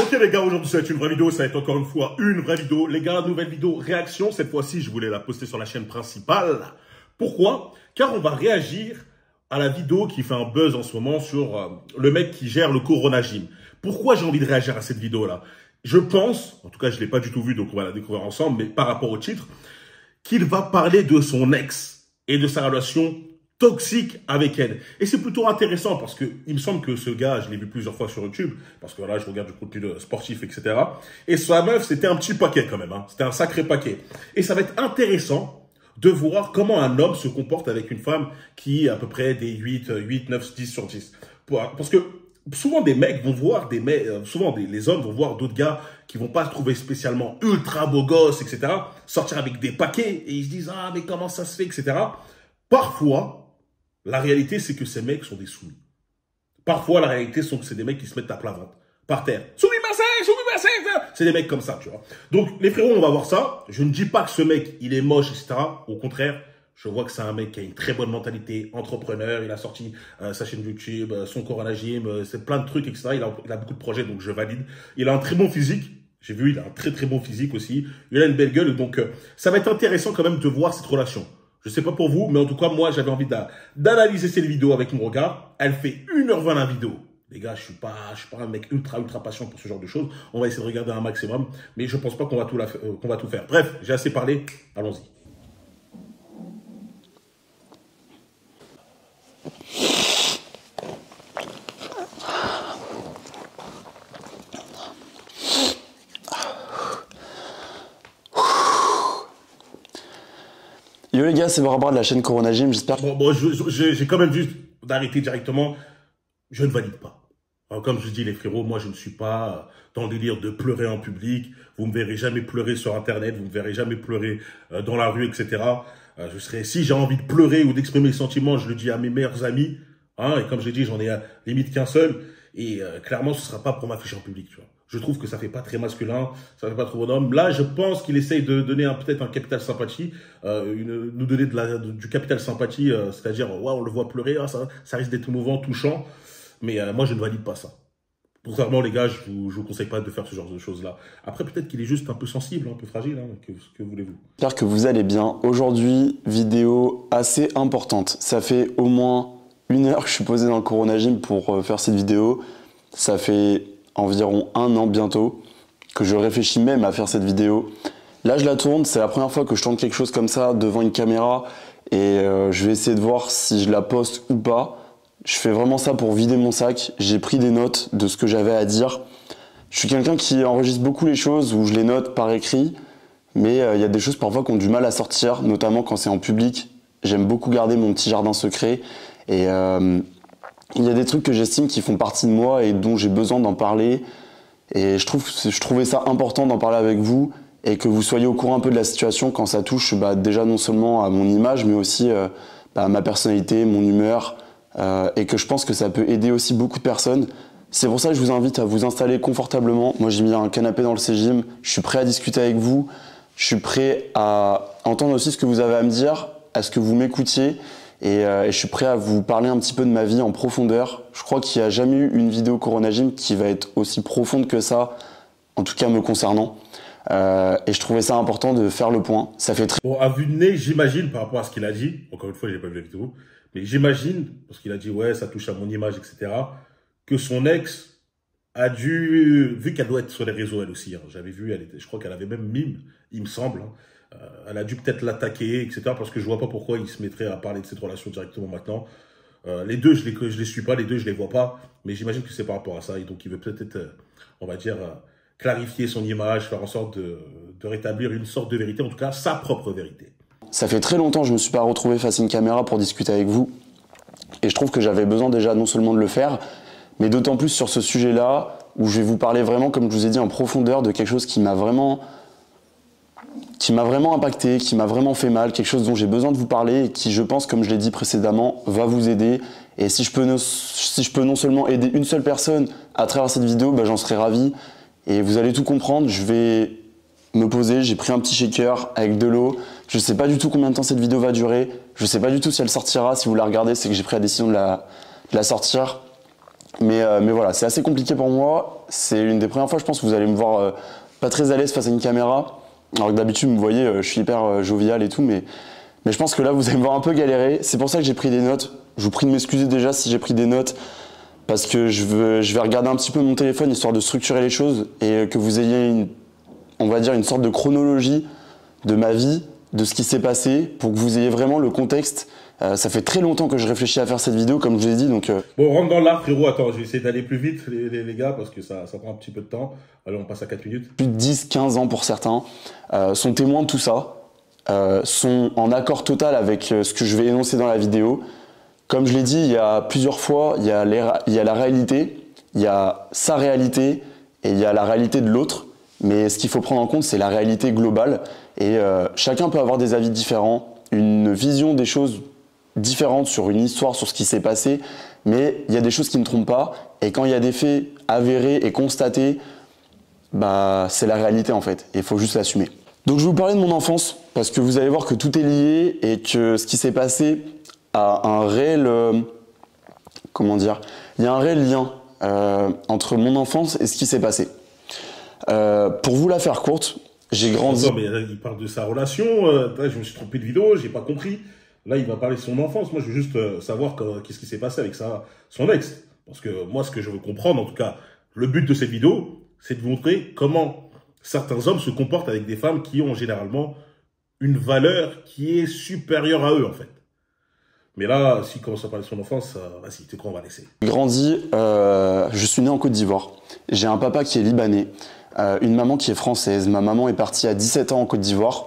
Ok les gars, aujourd'hui ça va être une vraie vidéo, ça va être encore une fois une vraie vidéo. Les gars, nouvelle vidéo réaction, cette fois-ci je voulais la poster sur la chaîne principale. Pourquoi? Car on va réagir à la vidéo qui fait un buzz en ce moment sur le mec qui gère le Corona Gym. Pourquoi j'ai envie de réagir à cette vidéo-là? Je pense, en tout cas je ne l'ai pas du tout vu donc on va la découvrir ensemble, mais par rapport au titre, qu'il va parler de son ex et de sa relation toxique avec elle. Et c'est plutôt intéressant parce que il me semble que ce gars, je l'ai vu plusieurs fois sur YouTube, parce que là, je regarde du contenu sportif, etc. Et sa meuf, c'était un petit paquet quand même, hein. C'était un sacré paquet. Et ça va être intéressant de voir comment un homme se comporte avec une femme qui est à peu près des 8, 9, 10 sur 10. Parce que souvent des mecs vont voir les hommes vont voir d'autres gars qui vont pas se trouver spécialement ultra beaux gosses, etc. sortir avec des paquets et ils se disent, ah, mais comment ça se fait, etc. Parfois, la réalité, c'est que ces mecs sont des soumis. Parfois, la réalité, c'est que c'est des mecs qui se mettent à plat ventre, par terre. Soumis massé. C'est des mecs comme ça, tu vois. Donc, les frérots, on va voir ça. Je ne dis pas que ce mec, il est moche, etc. Au contraire, je vois que c'est un mec qui a une très bonne mentalité, entrepreneur. Il a sorti sa chaîne YouTube, son Corona Gym, c'est plein de trucs, etc. Il a beaucoup de projets, donc je valide. Il a un très bon physique. J'ai vu, il a un très très bon physique aussi. Il a une belle gueule, donc ça va être intéressant quand même de voir cette relation. Je sais pas pour vous, mais en tout cas, moi, j'avais envie d'analyser cette vidéo avec mon regard. Elle fait 1h20 la vidéo. Les gars, je suis pas un mec ultra patient pour ce genre de choses. On va essayer de regarder un maximum, mais je pense pas qu'on va tout faire. Bref, j'ai assez parlé. Allons-y. Yo les gars, c'est Barbara de la chaîne Corona Gym, j'espère. Bon, j'ai quand même juste d'arrêter directement. Je ne valide pas. Alors, comme je dis les frérots, moi je ne suis pas dans le délire de pleurer en public. Vous me verrez jamais pleurer sur internet, vous me verrez jamais pleurer dans la rue, etc. Si j'ai envie de pleurer ou d'exprimer mes sentiments, je le dis à mes meilleurs amis. Hein, et comme j'ai dit, j'en ai limite qu'un seul. Et clairement, ce sera pas pour m'afficher en public, tu vois. Je trouve que ça fait pas très masculin, ça fait pas trop bonhomme. Là, je pense qu'il essaye de donner peut-être un capital sympathie, nous donner du capital sympathie, c'est-à-dire, ouais, on le voit pleurer, hein, ça risque d'être émouvant, touchant. Mais moi, je ne valide pas ça. Contrairement, les gars, je vous conseille pas de faire ce genre de choses-là. Après, peut-être qu'il est juste un peu sensible, un peu fragile, hein, que voulez-vous? J'espère que vous allez bien. Aujourd'hui, vidéo assez importante. Ça fait au moins 1 heure que je suis posé dans le Corona Gym pour faire cette vidéo. Ça fait environ 1 an bientôt que je réfléchis même à faire cette vidéo. Là, je la tourne. C'est la première fois que je tourne quelque chose comme ça devant une caméra. Et je vais essayer de voir si je la poste ou pas. Je fais vraiment ça pour vider mon sac. J'ai pris des notes de ce que j'avais à dire. Je suis quelqu'un qui enregistre beaucoup les choses ou je les note par écrit. Mais il y a des choses parfois qui ont du mal à sortir, notamment quand c'est en public. J'aime beaucoup garder mon petit jardin secret. Et il y a des trucs que j'estime qui font partie de moi et dont j'ai besoin d'en parler. Et je trouvais ça important d'en parler avec vous et que vous soyez au courant un peu de la situation quand ça touche déjà non seulement à mon image, mais aussi à ma personnalité, mon humeur. Et que je pense que ça peut aider aussi beaucoup de personnes. C'est pour ça que je vous invite à vous installer confortablement. Moi, j'ai mis un canapé dans le C-Gym. Je suis prêt à discuter avec vous. Je suis prêt à entendre aussi ce que vous avez à me dire, à ce que vous m'écoutiez. Et je suis prêt à vous parler un petit peu de ma vie en profondeur. Je crois qu'il n'y a jamais eu une vidéo Corona Gym qui va être aussi profonde que ça, en tout cas me concernant. Et je trouvais ça important de faire le point. Ça fait très... Bon, à vue de nez, j'imagine, par rapport à ce qu'il a dit, encore une fois, j'ai pas vu la vidéo, mais j'imagine, parce qu'il a dit, ouais, ça touche à mon image, etc., que son ex a dû, vu qu'elle doit être sur les réseaux, elle aussi, hein, j'avais vu, je crois qu'elle avait même mime, il me semble, hein, elle a dû peut-être l'attaquer, etc., parce que je vois pas pourquoi il se mettrait à parler de cette relation directement maintenant. Les deux, je les suis pas, les deux, je les vois pas, mais j'imagine que c'est par rapport à ça, et donc il veut peut-être, on va dire, clarifier son image, faire en sorte de rétablir une sorte de vérité, en tout cas, sa propre vérité. Ça fait très longtemps que je me suis pas retrouvé face à une caméra pour discuter avec vous. Et je trouve que j'avais besoin déjà non seulement de le faire, mais d'autant plus sur ce sujet-là, où je vais vous parler vraiment, comme je vous ai dit, en profondeur de quelque chose qui m'a vraiment impacté, qui m'a vraiment fait mal, quelque chose dont j'ai besoin de vous parler et qui, je pense, comme je l'ai dit précédemment, va vous aider. Et si je peux non seulement aider une seule personne à travers cette vidéo, bah, j'en serais ravi. Et vous allez tout comprendre, je vais me poser, j'ai pris un petit shaker avec de l'eau. Je sais pas du tout combien de temps cette vidéo va durer. Je sais pas du tout si elle sortira. Si vous la regardez, c'est que j'ai pris la décision de la sortir. Mais voilà, c'est assez compliqué pour moi. C'est une des premières fois, je pense, que vous allez me voir pas très à l'aise face à une caméra. Alors que d'habitude, vous voyez, je suis hyper jovial et tout, mais je pense que là, vous allez me voir un peu galérer. C'est pour ça que j'ai pris des notes. Je vous prie de m'excuser déjà si j'ai pris des notes, parce que je vais regarder un petit peu mon téléphone, histoire de structurer les choses, et que vous ayez on va dire, une sorte de chronologie de ma vie, de ce qui s'est passé, pour que vous ayez vraiment le contexte. Ça fait très longtemps que je réfléchis à faire cette vidéo, comme je vous ai dit, donc... Bon, rentre dans l'art, frérot. Attends, je vais essayer d'aller plus vite, les gars, parce que ça prend un petit peu de temps. Allez, on passe à 4 minutes. Plus de 10, 15 ans pour certains, sont témoins de tout ça, sont en accord total avec ce que je vais énoncer dans la vidéo. Comme je l'ai dit, il y a plusieurs fois, il y a la réalité, il y a sa réalité, et il y a la réalité de l'autre. Mais ce qu'il faut prendre en compte, c'est la réalité globale. Et chacun peut avoir des avis différents, une vision des choses différentes sur une histoire, sur ce qui s'est passé. Mais il y a des choses qui ne trompent pas. Et quand il y a des faits avérés et constatés, bah, c'est la réalité en fait. Et il faut juste l'assumer. Donc je vais vous parler de mon enfance, parce que vous allez voir que tout est lié et que ce qui s'est passé a un réel... comment dire? Il y a un réel lien entre mon enfance et ce qui s'est passé. Pour vous la faire courte, j'ai grandi... Attends, mais là, il parle de sa relation. Je me suis trompé de vidéo, j'ai pas compris. Là, il va parler de son enfance. Moi, je veux juste savoir qu'est-ce qui s'est passé avec son ex. Parce que moi, ce que je veux comprendre, en tout cas, le but de cette vidéo, c'est de vous montrer comment certains hommes se comportent avec des femmes qui ont généralement une valeur qui est supérieure à eux, en fait. Mais là, s'il commence à parler de son enfance, vas-y, tu crois, on va laisser. Grandi, je suis né en Côte d'Ivoire. J'ai un papa qui est libanais, une maman qui est française. Ma maman est partie à 17 ans en Côte d'Ivoire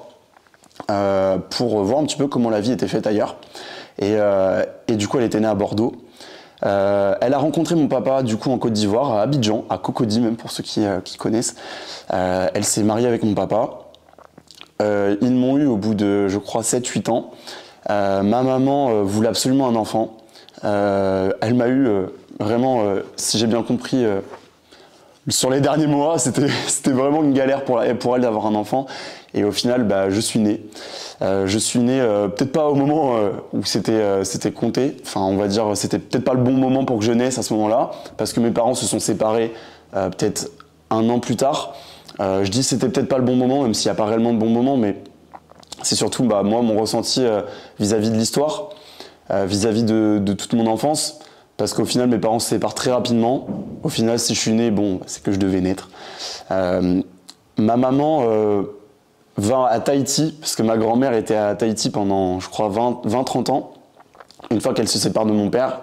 pour voir un petit peu comment la vie était faite ailleurs. Et du coup, elle était née à Bordeaux. Elle a rencontré mon papa du coup en Côte d'Ivoire, à Abidjan, à Cocody même pour ceux qui connaissent. Elle s'est mariée avec mon papa. Ils m'ont eu au bout de, je crois, 7-8 ans. Ma maman voulait absolument un enfant. Elle m'a eu vraiment, si j'ai bien compris, sur les derniers mois, c'était vraiment une galère pour elle d'avoir un enfant. Et au final, bah, je suis né. Je suis né peut-être pas au moment où c'était compté. Enfin, on va dire, c'était peut-être pas le bon moment pour que je naisse à ce moment-là, parce que mes parents se sont séparés peut-être 1 an plus tard. Je dis c'était peut-être pas le bon moment, même s'il n'y a pas réellement de bon moment, mais c'est surtout bah, moi mon ressenti vis-à-vis de l'histoire, vis-à-vis de toute mon enfance, parce qu'au final mes parents se séparent très rapidement. Au final, si je suis né, bon, c'est que je devais naître. Ma maman va à Tahiti, parce que ma grand-mère était à Tahiti pendant, je crois, 20-30 ans. Une fois qu'elle se sépare de mon père,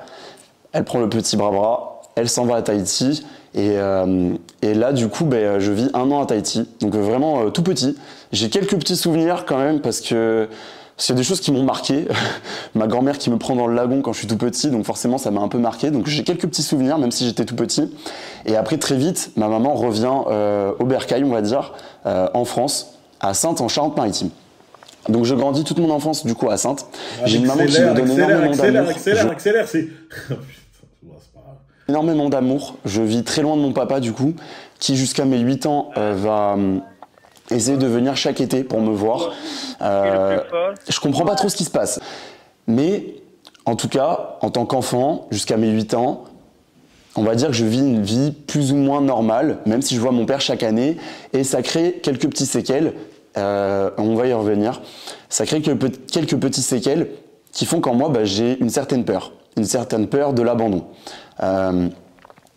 elle prend le petit bras, elle s'en va à Tahiti. Et là, du coup, ben, je vis 1 an à Tahiti. Donc vraiment tout petit. J'ai quelques petits souvenirs quand même, parce que c'est des choses qui m'ont marqué. Ma grand-mère qui me prend dans le lagon quand je suis tout petit, donc forcément ça m'a un peu marqué. Donc j'ai quelques petits souvenirs, même si j'étais tout petit. Et après, très vite, ma maman revient au Bercail, on va dire, en France, à Saintes, en Charente-Maritime. Donc je grandis toute mon enfance du coup à Saintes. J'ai une maman qui me donne énormément d'amour. Accélère, c'est... Énormément d'amour. Je vis très loin de mon papa du coup, qui jusqu'à mes 8 ans va essayer de venir chaque été pour me voir. Je comprends pas trop ce qui se passe. Mais en tout cas, en tant qu'enfant, jusqu'à mes 8 ans, on va dire que je vis une vie plus ou moins normale, même si je vois mon père chaque année, et ça crée quelques petits séquelles. On va y revenir. Ça crée quelques petits séquelles qui font qu'en moi, bah, j'ai une certaine peur de l'abandon.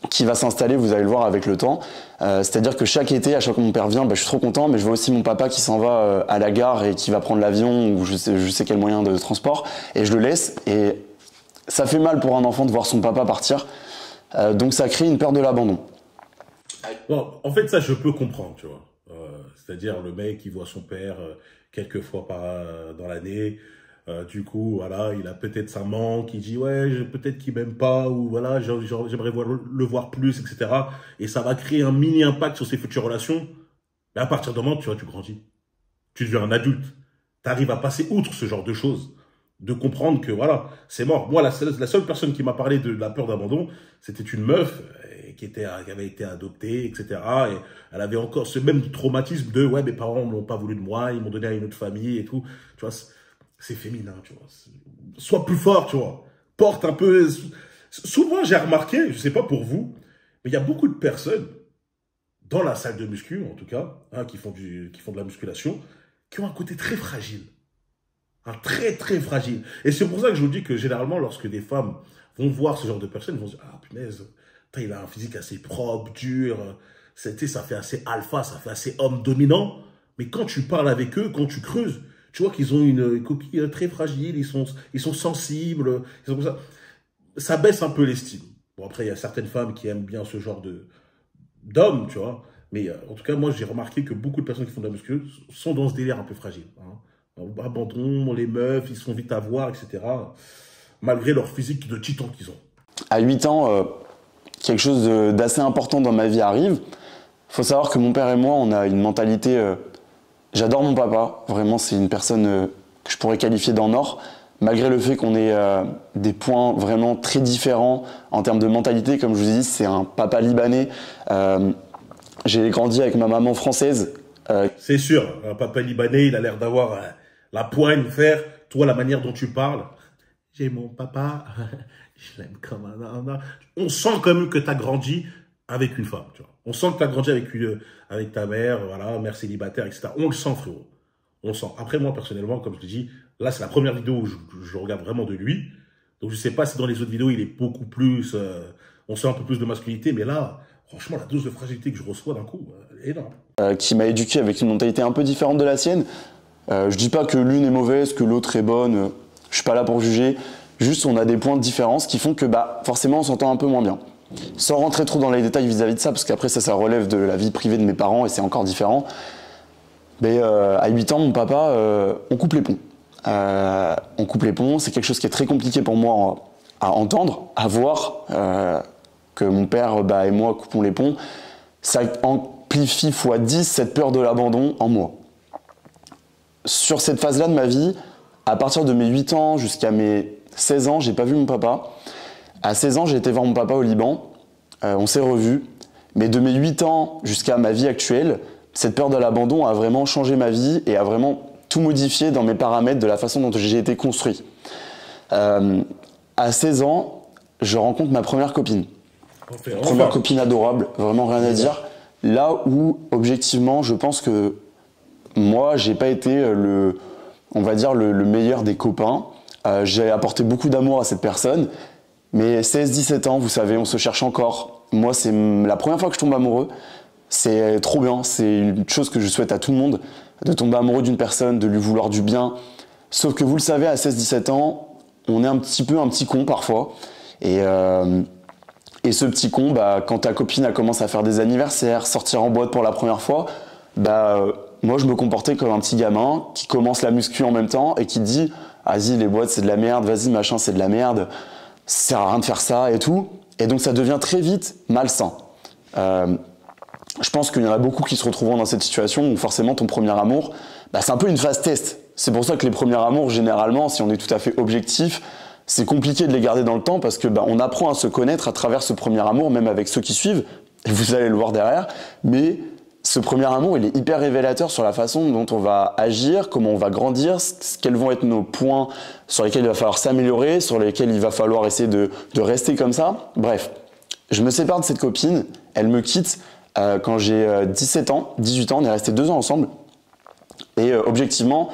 Qui va s'installer, vous allez le voir avec le temps. C'est-à-dire que chaque été, à chaque fois que mon père vient, bah, je suis trop content, mais je vois aussi mon papa qui s'en va à la gare et qui va prendre l'avion ou je sais quel moyen de transport, et je le laisse. Et ça fait mal pour un enfant de voir son papa partir. Donc ça crée une peur de l'abandon. Bon, en fait, ça, je peux comprendre, tu vois. C'est-à-dire le mec qui voit son père quelques fois dans l'année. Du coup, voilà, il a peut-être sa maman qui dit ouais, peut-être qu'il m'aime pas ou voilà, j'aimerais le voir plus, etc. Et ça va créer un mini impact sur ses futures relations. Mais à partir du moment, tu vois, tu grandis, tu deviens un adulte, tu arrives à passer outre ce genre de choses, de comprendre que voilà, c'est mort. Moi, la seule personne qui m'a parlé de la peur d'abandon, c'était une meuf qui avait été adoptée, etc. Et elle avait encore ce même traumatisme de ouais, mes parents n'ont pas voulu de moi, ils m'ont donné à une autre famille et tout, tu vois. C'est féminin, tu vois. Sois plus fort, tu vois. Porte un peu... Souvent, j'ai remarqué, je sais pas pour vous, mais il y a beaucoup de personnes, dans la salle de muscu, en tout cas, hein, qui font de la musculation, qui ont un côté très fragile. Un très, très fragile. Et c'est pour ça que je vous dis que généralement, lorsque des femmes vont voir ce genre de personnes, ils vont se dire, ah, punaise, putain, il a un physique assez propre, dur, ça fait assez alpha, ça fait assez homme dominant. Mais quand tu parles avec eux, quand tu creuses, tu vois qu'ils ont une coquille très fragile, ils sont sensibles, ils sont comme ça. Ça baisse un peu l'estime. Bon, après, il y a certaines femmes qui aiment bien ce genre d'hommes, tu vois. Mais en tout cas, moi, j'ai remarqué que beaucoup de personnes qui font de la muscu sont dans ce délire un peu fragile. Hein. Abandon, les meufs, ils sont vite à voir, etc. Malgré leur physique de titan qu'ils ont. À 8 ans, quelque chose d'assez important dans ma vie arrive. Il faut savoir que mon père et moi, on a une mentalité... j'adore mon papa, vraiment, c'est une personne que je pourrais qualifier d'en or. Malgré le fait qu'on ait des points vraiment très différents en termes de mentalité, comme je vous dis, c'est un papa libanais. J'ai grandi avec ma maman française. C'est sûr, un papa libanais, il a l'air d'avoir la poigne faire. Toi, la manière dont tu parles, j'ai mon papa, je l'aime comme un... On sent quand même que tu as grandi avec une femme, tu vois. On sent que tu as grandi avec ta mère, voilà, mère célibataire, etc. On le sent, frérot. On le sent. Après, moi, personnellement, comme je te dis, là, c'est la première vidéo où je regarde vraiment de lui. Donc, je sais pas si dans les autres vidéos, il est beaucoup plus... on sent un peu plus de masculinité. Mais là, franchement, la dose de fragilité que je reçois d'un coup, elle est énorme. Qui m'a éduqué avec une mentalité un peu différente de la sienne. Je dis pas que l'une est mauvaise, que l'autre est bonne. Je suis pas là pour juger. Juste, on a des points de différence qui font que, forcément, on s'entend un peu moins bien. Sans rentrer trop dans les détails vis-à-vis de ça, parce qu'après, ça relève de la vie privée de mes parents et c'est encore différent. Mais à 8 ans, mon papa, on coupe les ponts. On coupe les ponts, c'est quelque chose qui est très compliqué pour moi à entendre, à voir que mon père et moi coupons les ponts. Ça amplifie fois 10 cette peur de l'abandon en moi. Sur cette phase-là de ma vie, à partir de mes 8 ans jusqu'à mes 16 ans, j'ai pas vu mon papa. À 16 ans, j'ai été voir mon papa au Liban. On s'est revus. Mais de mes 8 ans jusqu'à ma vie actuelle, cette peur de l'abandon a vraiment changé ma vie et a vraiment tout modifié dans mes paramètres de la façon dont j'ai été construit. À 16 ans, je rencontre ma première copine. Première copine adorable, vraiment rien à dire. Là où, objectivement, je pense que moi, j'ai pas été on va dire, le meilleur des copains. J'ai apporté beaucoup d'amour à cette personne. Mais 16-17 ans, vous savez, on se cherche encore. Moi, c'est la première fois que je tombe amoureux. C'est trop bien, c'est une chose que je souhaite à tout le monde, de tomber amoureux d'une personne, de lui vouloir du bien. Sauf que vous le savez, à 16-17 ans, on est un petit con parfois. Et ce petit con, quand ta copine elle commence à faire des anniversaires, sortir en boîte pour la première fois, moi je me comportais comme un petit gamin qui commence la muscu en même temps et qui dit « Vas-y, les boîtes c'est de la merde, vas-y machin c'est de la merde, ça sert à rien de faire ça et tout ». Et donc ça devient très vite malsain. Je pense qu'il y en a beaucoup qui se retrouveront dans cette situation où forcément ton premier amour, c'est un peu une phase test. C'est pour ça que les premiers amours, généralement, si on est tout à fait objectif, c'est compliqué de les garder dans le temps parce que on apprend à se connaître à travers ce premier amour, même avec ceux qui suivent, et vous allez le voir derrière. Mais ce premier amour, il est hyper révélateur sur la façon dont on va agir, comment on va grandir, quels vont être nos points sur lesquels il va falloir s'améliorer, sur lesquels il va falloir essayer de rester comme ça. Bref, je me sépare de cette copine, elle me quitte quand j'ai 17 ans, 18 ans, on est restés 2 ans ensemble. Et objectivement,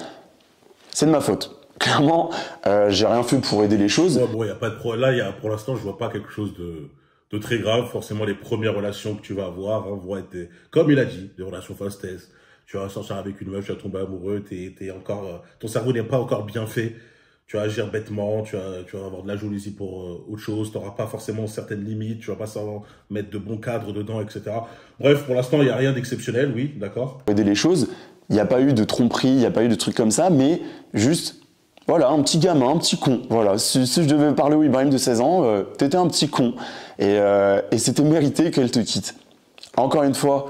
c'est de ma faute. Clairement, j'ai rien fait pour aider les choses. Ouais, bon, y a pas de problème. Là, pour l'instant, je vois pas quelque chose de très grave. Forcément, les premières relations que tu vas avoir vont être, comme il a dit, des relations fast-test. Tu vas sortir avec une meuf, tu vas tomber amoureux, t'es encore, ton cerveau n'est pas encore bien fait. Tu vas agir bêtement, tu vas avoir de la jalousie pour autre chose, tu n'auras pas forcément certaines limites, tu vas pas savoir mettre de bons cadres dedans, etc. Bref, pour l'instant, il n'y a rien d'exceptionnel, oui, d'accord. Aider les choses, il n'y a pas eu de tromperie, il n'y a pas eu de trucs comme ça, mais juste, voilà, un petit gamin, un petit con. Voilà, si je devais parler au Ibrahim de 16 ans, t'étais un petit con. Et c'était mérité qu'elle te quitte. Encore une fois,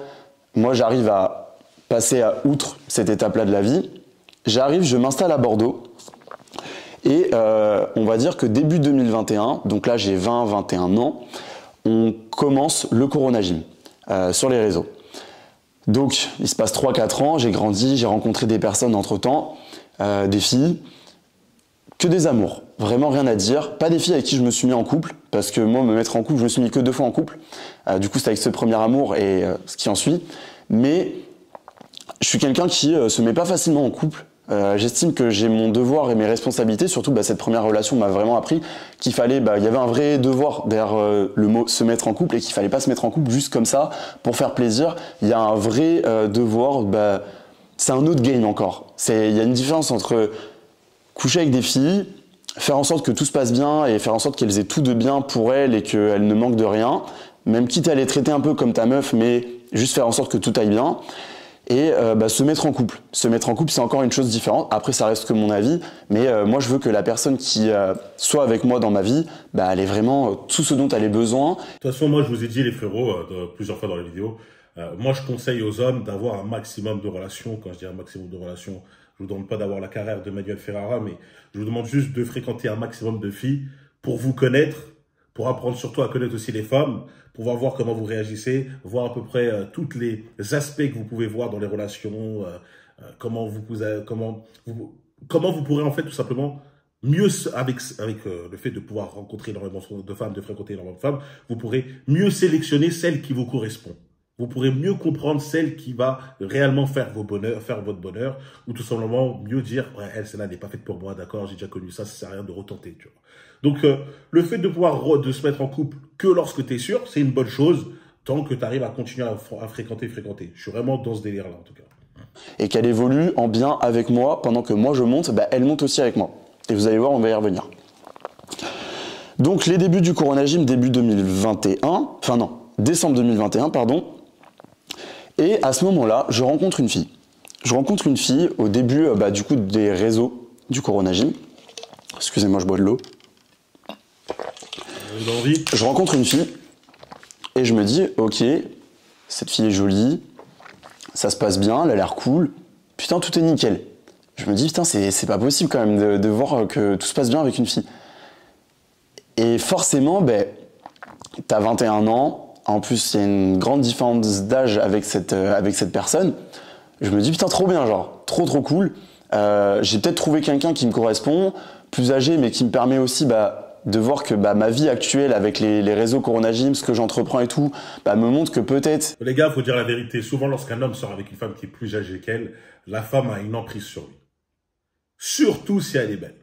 moi j'arrive à passer outre cette étape-là de la vie. J'arrive, je m'installe à Bordeaux. Et on va dire que début 2021, donc là j'ai 20-21 ans, on commence le Corona Gym sur les réseaux. Donc il se passe 3-4 ans, j'ai grandi, j'ai rencontré des personnes entre-temps, des filles, que des amours. vraiment rien à dire. Pas des filles avec qui je me suis mis en couple, parce que moi, me mettre en couple, je me suis mis que 2 fois en couple. Du coup, c'est avec ce premier amour et ce qui en suit. Mais je suis quelqu'un qui se met pas facilement en couple. J'estime que j'ai mon devoir et mes responsabilités, surtout cette première relation m'a vraiment appris qu'il fallait, il y avait un vrai devoir derrière le mot se mettre en couple et qu'il fallait pas se mettre en couple juste comme ça pour faire plaisir. Il y a un vrai devoir, c'est un autre game encore. Il y a une différence entre coucher avec des filles, faire en sorte que tout se passe bien et faire en sorte qu'elles aient tout de bien pour elles et qu'elles ne manquent de rien, même quitte à les traiter un peu comme ta meuf, mais juste faire en sorte que tout aille bien. Et se mettre en couple. Se mettre en couple, c'est encore une chose différente. Après, ça reste que mon avis, mais moi, je veux que la personne qui soit avec moi dans ma vie, elle ait vraiment tout ce dont elle ait besoin. De toute façon, moi, je vous ai dit, les frérots, plusieurs fois dans les vidéos, moi, je conseille aux hommes d'avoir un maximum de relations. Quand je dis un maximum de relations, je vous demande pas d'avoir la carrière de Manuel Ferrara, mais je vous demande juste de fréquenter un maximum de filles pour vous connaître, pour apprendre surtout à connaître aussi les femmes, pour voir comment vous réagissez, voir à peu près tous les aspects que vous pouvez voir dans les relations, comment vous pourrez en fait tout simplement mieux avec le fait de pouvoir rencontrer énormément de femmes, de fréquenter énormément de femmes, vous pourrez mieux sélectionner celle qui vous correspond. Vous pourrez mieux comprendre celle qui va réellement faire votre bonheur, ou tout simplement mieux dire, ouais, elle, celle-là n'est pas faite pour moi, d'accord, j'ai déjà connu ça sert à rien de retenter, tu vois. Donc, le fait de pouvoir de se mettre en couple que lorsque tu es sûr, c'est une bonne chose, tant que tu arrives à continuer à fréquenter. Je suis vraiment dans ce délire-là, en tout cas. Et qu'elle évolue en bien avec moi, pendant que moi je monte, elle monte aussi avec moi. Et vous allez voir, on va y revenir. Donc, les débuts du Corona Gym, début 2021, enfin non, décembre 2021, pardon. Et à ce moment-là, je rencontre une fille. Je rencontre une fille au début du coup des réseaux du Corona Gym. Excusez-moi, je bois de l'eau. Je rencontre une fille et je me dis, ok, cette fille est jolie, ça se passe bien, elle a l'air cool, putain, tout est nickel. Je me dis, putain, c'est pas possible quand même de voir que tout se passe bien avec une fille. Et forcément, t'as 21 ans, en plus, il y a une grande différence d'âge avec cette personne. Je me dis, putain, trop bien, genre, trop cool. J'ai peut-être trouvé quelqu'un qui me correspond, plus âgé, mais qui me permet aussi de voir que ma vie actuelle avec les réseaux Corona Gym, ce que j'entreprends et tout, me montre que peut-être... Les gars, faut dire la vérité. Souvent, lorsqu'un homme sort avec une femme qui est plus âgée qu'elle, la femme a une emprise sur lui. Surtout si elle est belle.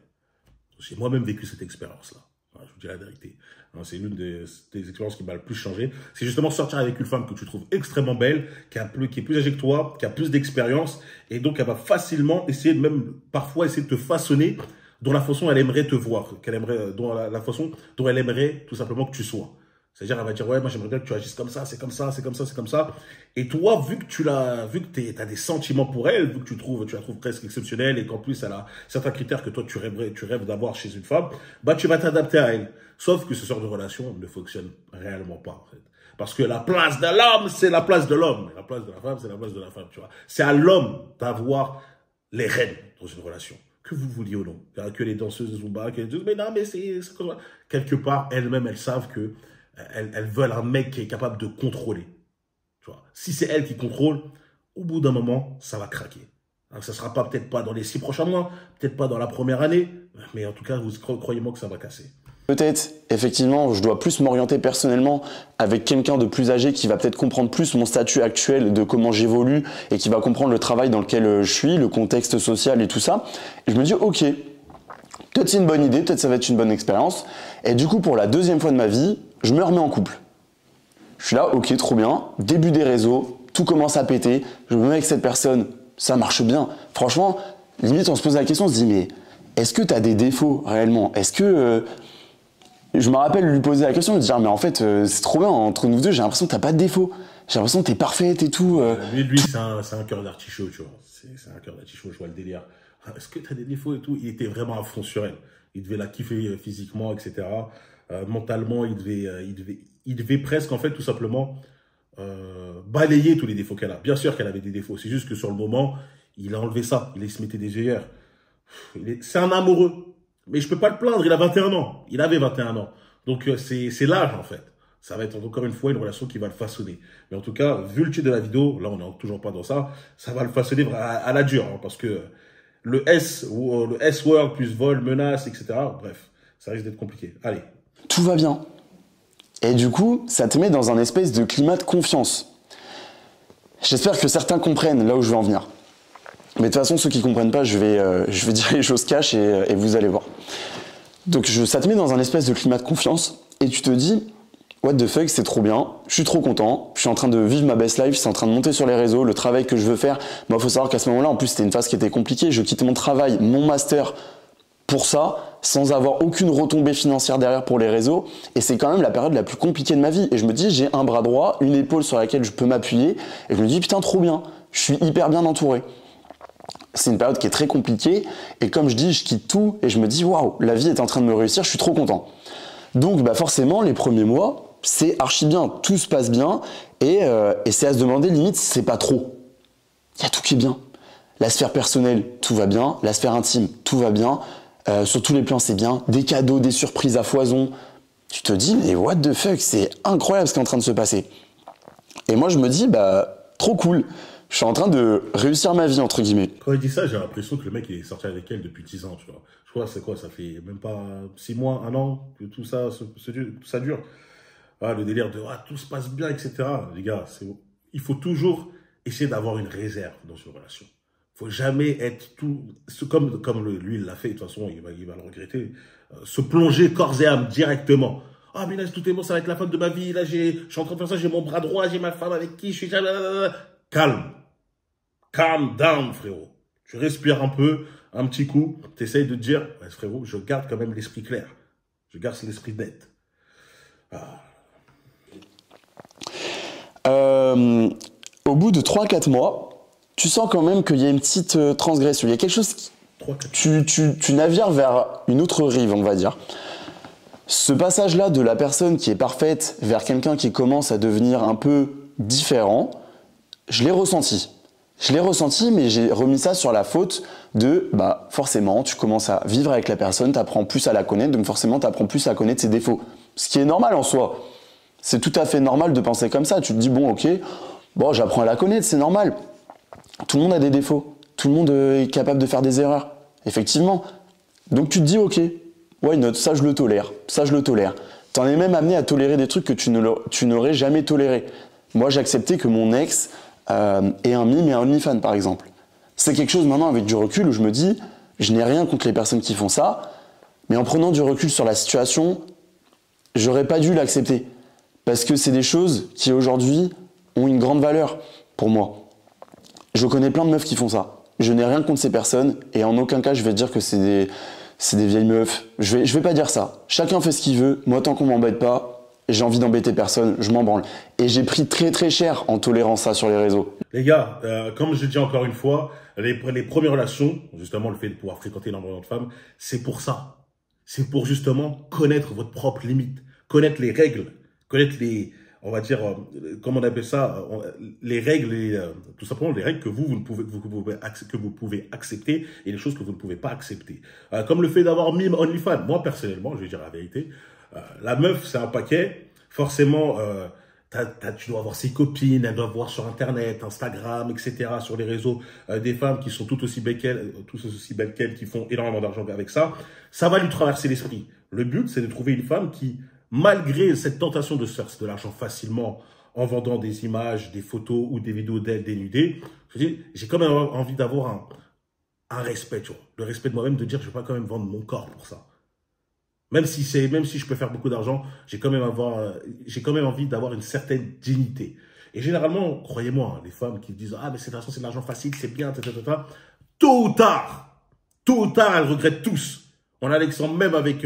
J'ai moi-même vécu cette expérience-là. Je vous dis la vérité. C'est l'une des expériences qui m'a le plus changé. C'est justement sortir avec une femme que tu trouves extrêmement belle, qui est plus âgée que toi, qui a plus d'expérience, et donc elle va facilement essayer, même parfois essayer de te façonner dans la façon dont elle aimerait te voir, dans la façon dont elle aimerait tout simplement que tu sois. C'est-à-dire, elle va dire, ouais, moi j'aimerais bien que tu agisses comme ça, c'est comme ça, c'est comme ça, c'est comme ça. Et toi, vu que tu as des sentiments pour elle, vu que tu la trouves presque exceptionnelle et qu'en plus elle a certains critères que toi tu rêves d'avoir chez une femme, tu vas t'adapter à elle. Sauf que ce genre de relation ne fonctionne réellement pas, en fait. Parce que la place de l'homme, c'est la place de l'homme. La place de la femme, c'est la place de la femme, tu vois. C'est à l'homme d'avoir les rênes dans une relation. Que vous vouliez ou non. Que les danseuses de Zumba, qu'elles disent, mais non, mais c'est comme ça. Quelque part, elles-mêmes, elles savent que elles veulent un mec qui est capable de contrôler. Tu vois. Si c'est elle qui contrôle, au bout d'un moment, ça va craquer. Alors, ça sera peut-être pas dans les 6 prochains mois, peut-être pas dans la première année, mais en tout cas, croyez-moi que ça va casser. Peut-être, effectivement, je dois plus m'orienter personnellement avec quelqu'un de plus âgé qui va peut-être comprendre plus mon statut actuel, de comment j'évolue et qui va comprendre le travail dans lequel je suis, le contexte social et tout ça. Et je me dis, ok, peut-être c'est une bonne idée, peut-être ça va être une bonne expérience. Et du coup, pour la deuxième fois de ma vie, je me remets en couple. Je suis là, ok, trop bien, début des réseaux, tout commence à péter, je me mets avec cette personne, ça marche bien. Franchement, limite on se pose la question, on se dit, mais est-ce que tu as des défauts réellement? Est-ce que... Je me rappelle lui poser la question, de dire, mais en fait, c'est trop bien, entre nous deux, j'ai l'impression que t'as pas de défauts. J'ai l'impression que t'es parfaite et tout. Lui c'est un cœur d'artichaut, tu vois. C'est un cœur d'artichaut, je vois le délire. Est-ce que t'as des défauts et tout? Il était vraiment à fond sur elle. Il devait la kiffer physiquement, etc. Mentalement, il devait presque, en fait, tout simplement, balayer tous les défauts qu'elle a. Bien sûr qu'elle avait des défauts. C'est juste que sur le moment, il a enlevé ça. Il se mettait des œillères. C'est un amoureux. Mais je peux pas le plaindre, il a 21 ans. Il avait 21 ans. Donc, c'est l'âge, en fait. Ça va être encore une fois une relation qui va le façonner. Mais en tout cas, vu le titre de la vidéo, là, on n'est toujours pas dans ça, ça va le façonner à la dure. Hein, parce que le S, ou le S-word plus vol, menace, etc. Bref, ça risque d'être compliqué. Allez. Tout va bien. Et du coup, ça te met dans un espèce de climat de confiance. J'espère que certains comprennent là où je veux en venir. Mais de toute façon, ceux qui comprennent pas, je vais dire les choses cash et vous allez voir. Donc ça te met dans un espèce de climat de confiance et tu te dis what the fuck, c'est trop bien, je suis trop content, je suis en train de vivre ma best life, c'est en train de monter sur les réseaux, le travail que je veux faire. Moi, faut savoir qu'à ce moment-là, en plus, c'était une phase qui était compliquée. Je quitte mon travail, mon master pour ça, sans avoir aucune retombée financière derrière pour les réseaux. Et c'est quand même la période la plus compliquée de ma vie. Et je me dis, j'ai un bras droit, une épaule sur laquelle je peux m'appuyer. Et je me dis, putain, trop bien, je suis hyper bien entouré. C'est une période qui est très compliquée. Et comme je dis, je quitte tout et je me dis, waouh, la vie est en train de me réussir, je suis trop content. Donc, forcément, les premiers mois, c'est archi bien, tout se passe bien. Et c'est à se demander, limite, si c'est pas trop. Il y a tout qui est bien. La sphère personnelle, tout va bien. La sphère intime, tout va bien. Sur tous les plans, c'est bien. Des cadeaux, des surprises à foison. Tu te dis, mais what the fuck, c'est incroyable ce qui est en train de se passer. Et moi, je me dis, trop cool. Je suis en train de réussir ma vie, entre guillemets. Quand il dit ça, j'ai l'impression que le mec il est sorti avec elle depuis 10 ans, tu vois. Je crois, c'est quoi, ça fait même pas 6 mois, 1 an que tout ça, ça dure. Ah, le délire de tout se passe bien, etc. Les gars, il faut toujours essayer d'avoir une réserve dans une relation. Il faut jamais être tout, comme lui il l'a fait, de toute façon il va le regretter, se plonger corps et âme directement. Ah mais là tout est bon, ça va être la femme de ma vie, là je suis en train de faire ça, j'ai mon bras droit, j'ai ma femme avec qui je suis... Calme. Calm down, frérot. Tu respires un peu, un petit coup, tu essayes de te dire, frérot, je garde quand même l'esprit clair. Je garde l'esprit net. Au bout de 3-4 mois, tu sens quand même qu'il y a une petite transgression. Il y a quelque chose qui... Tu navires vers une autre rive, on va dire. Ce passage-là de la personne qui est parfaite vers quelqu'un qui commence à devenir un peu différent, je l'ai ressenti. Je l'ai ressenti, mais j'ai remis ça sur la faute de, forcément, tu commences à vivre avec la personne, tu apprends plus à la connaître, donc forcément, tu apprends plus à connaître ses défauts. Ce qui est normal en soi. C'est tout à fait normal de penser comme ça. Tu te dis, j'apprends à la connaître, c'est normal. Tout le monde a des défauts. Tout le monde est capable de faire des erreurs. Effectivement. Donc tu te dis, ok, why not, ça je le tolère. Ça je le tolère. T'en es même amené à tolérer des trucs que tu n'aurais jamais toléré. Moi, j'ai accepté que mon ex ait un mime et un OnlyFans, par exemple. C'est quelque chose maintenant avec du recul où je me dis, je n'ai rien contre les personnes qui font ça, mais en prenant du recul sur la situation, j'aurais pas dû l'accepter. Parce que c'est des choses qui aujourd'hui ont une grande valeur pour moi. Je connais plein de meufs qui font ça. Je n'ai rien contre ces personnes et en aucun cas je vais dire que c'est des vieilles meufs. Je vais pas dire ça. Chacun fait ce qu'il veut. Moi, tant qu'on m'embête pas, j'ai envie d'embêter personne, je m'en branle. Et j'ai pris très très cher en tolérant ça sur les réseaux. Les gars, comme je dis encore une fois, les premières relations, justement le fait de pouvoir fréquenter énormément de femmes, c'est pour ça. C'est pour justement connaître votre propre limite, connaître les règles, connaître on va dire, comment on appelle ça, les règles, tout simplement les règles que vous pouvez accepter et les choses que vous ne pouvez pas accepter. Comme le fait d'avoir mime OnlyFans. Moi, personnellement, je vais dire la vérité, la meuf, c'est un paquet. Forcément, tu dois avoir ses copines, elles doivent voir sur Internet, Instagram, etc., sur les réseaux, des femmes qui sont tout aussi belles qu'elles, qui font énormément d'argent avec ça. Ça va lui traverser l'esprit. Le but, c'est de trouver une femme qui, malgré cette tentation de se faire de l'argent facilement en vendant des images, des photos ou des vidéos d'elle dénudée, j'ai quand même envie d'avoir un respect, tu vois. Le respect de moi-même, de dire, je vais pas quand même vendre mon corps pour ça. Même si je peux faire beaucoup d'argent, j'ai quand même envie d'avoir une certaine dignité. Et généralement, croyez-moi, les femmes qui disent, mais c'est de l'argent facile, c'est bien, tôt ou tard, elles regrettent tous. On a l'exemple même avec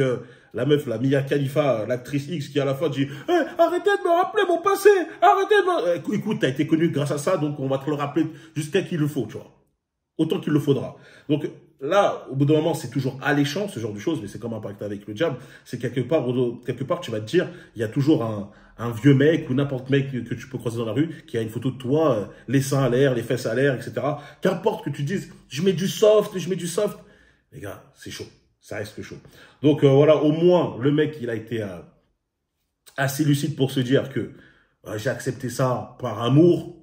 la meuf, la Mia Khalifa, l'actrice X, qui à la fin dit arrêtez de me rappeler mon passé, arrêtez de me... Écoute, t'as été connu grâce à ça, donc on va te le rappeler jusqu'à qu'il le faut, tu vois. Autant qu'il le faudra. Donc là, au bout d'un moment, c'est toujours alléchant, ce genre de choses, mais c'est comme un pacte avec le diable. C'est quelque part, tu vas te dire, il y a toujours un vieux mec ou n'importe mec que tu peux croiser dans la rue qui a une photo de toi, les seins à l'air, les fesses à l'air, etc. Qu'importe que tu dises, je mets du soft. Les gars, c'est chaud. Ça reste chaud. Donc voilà, au moins, le mec, il a été assez lucide pour se dire que j'ai accepté ça par amour.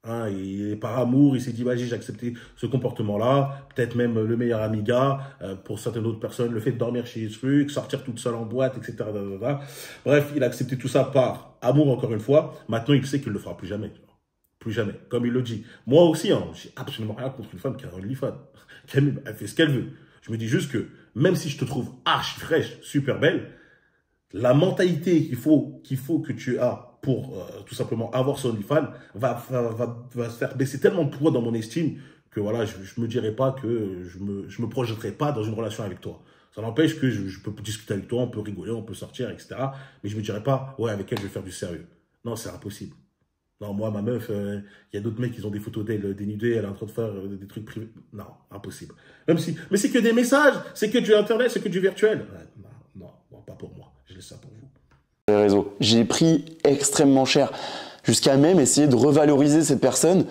Hein, et par amour, il s'est dit, vas-y, j'ai accepté ce comportement-là, peut-être même le meilleur ami gars, pour certaines autres personnes, le fait de dormir chez les trucs, sortir toute seule en boîte, etc. Bref, il a accepté tout ça par amour, encore une fois. Maintenant, il sait qu'il ne le fera plus jamais. Plus jamais, comme il le dit. Moi aussi, hein, j'ai absolument rien contre une femme qui a un OnlyFans. Elle fait ce qu'elle veut. Je me dis juste que, même si je te trouve archi fraîche, super belle, la mentalité qu'il faut que tu as pour tout simplement avoir son OnlyFans va se faire baisser tellement de poids dans mon estime que voilà, je me dirais pas que je me projetterai pas dans une relation avec toi. Ça n'empêche que je peux discuter avec toi, on peut rigoler, on peut sortir, etc. Mais je me dirais pas, ouais, avec elle, je vais faire du sérieux. Non, c'est impossible. Non, moi, ma meuf, il y a d'autres mecs qui ont des photos d'elle dénudée, elle est en train de faire des trucs privés. Non, impossible. Même si, mais c'est que des messages, c'est que du Internet, c'est que du virtuel. Ouais, non, pas pour moi. Je laisse ça pour vous. Les réseaux. J'ai pris extrêmement cher, jusqu'à même essayer de revaloriser cette personne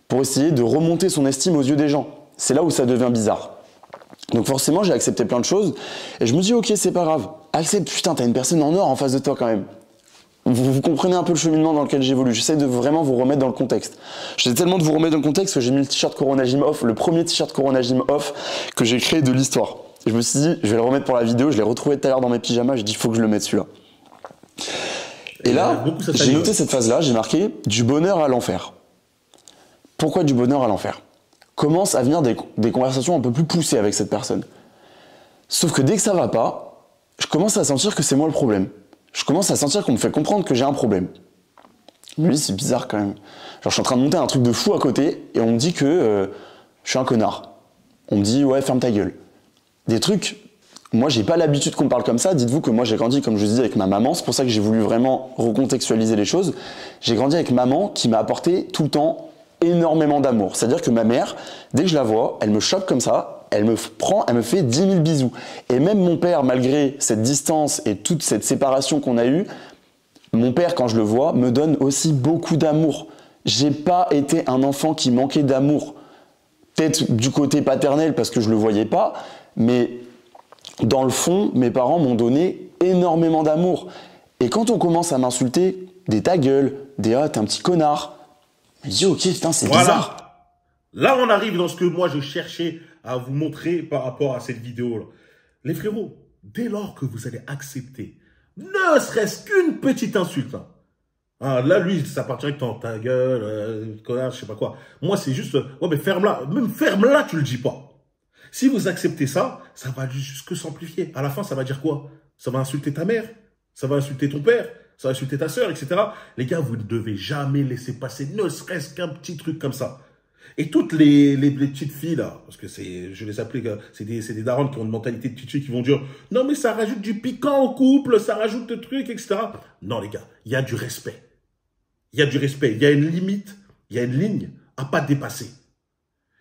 pour essayer de remonter son estime aux yeux des gens. C'est là où ça devient bizarre. Donc forcément, j'ai accepté plein de choses et je me dis, ok, c'est pas grave. Accepte, putain, t'as une personne en or en face de toi quand même. Vous comprenez un peu le cheminement dans lequel j'évolue. J'essaie de vraiment vous remettre dans le contexte. J'essaie tellement de vous remettre dans le contexte que j'ai mis le t-shirt Corona Gym Off, le premier t-shirt Corona Gym Off que j'ai créé de l'histoire. Je me suis dit, je vais le remettre pour la vidéo. Je l'ai retrouvé tout à l'heure dans mes pyjamas. J'ai dit, il faut que je le mette celui-là. Et là, j'ai noté cette phase-là. J'ai marqué du bonheur à l'enfer. Pourquoi du bonheur à l'enfer? Commence à venir des conversations un peu plus poussées avec cette personne. Sauf que dès que ça va pas, je commence à sentir que c'est moi le problème. Je commence à sentir qu'on me fait comprendre que j'ai un problème. Je me dis, c'est bizarre quand même. Genre, je suis en train de monter un truc de fou à côté et on me dit que je suis un connard. On me dit, ouais, ferme ta gueule. Des trucs, moi, j'ai pas l'habitude qu'on me parle comme ça. Dites-vous que moi, j'ai grandi, comme je vous disais, avec ma maman. C'est pour ça que j'ai voulu vraiment recontextualiser les choses. J'ai grandi avec maman qui m'a apporté tout le temps énormément d'amour. C'est-à-dire que ma mère, dès que je la vois, elle me chope comme ça. Elle me prend, elle me fait 10 000 bisous. Et même mon père, malgré cette distance et toute cette séparation qu'on a eue, mon père, quand je le vois, me donne aussi beaucoup d'amour. J'ai pas été un enfant qui manquait d'amour. Peut-être du côté paternel parce que je le voyais pas, mais dans le fond, mes parents m'ont donné énormément d'amour. Et quand on commence à m'insulter, des ta gueule, des ah, t'es un petit connard, je dis ok, putain, c'est bizarre. Là, on arrive dans ce que moi je cherchais à vous montrer par rapport à cette vidéo-là. Les frérots, dès lors que vous allez accepter, ne serait-ce qu'une petite insulte, hein, là, lui, ça part direct en ta gueule, connard, je sais pas quoi. Moi, c'est juste, ouais, mais ferme-la. Même ferme-la, tu le dis pas. Si vous acceptez ça, ça va jusque s'amplifier. À la fin, ça va dire quoi? Ça va insulter ta mère, ça va insulter ton père, ça va insulter ta sœur, etc. Les gars, vous ne devez jamais laisser passer ne serait-ce qu'un petit truc comme ça. Et toutes les petites filles, là, parce que je les appelle, c'est des darons qui ont une mentalité de petite fille qui vont dire « Non, mais ça rajoute du piquant au couple, ça rajoute de trucs, etc. » Non, les gars, il y a du respect. Il y a du respect. Il y a une limite, il y a une ligne à pas dépasser.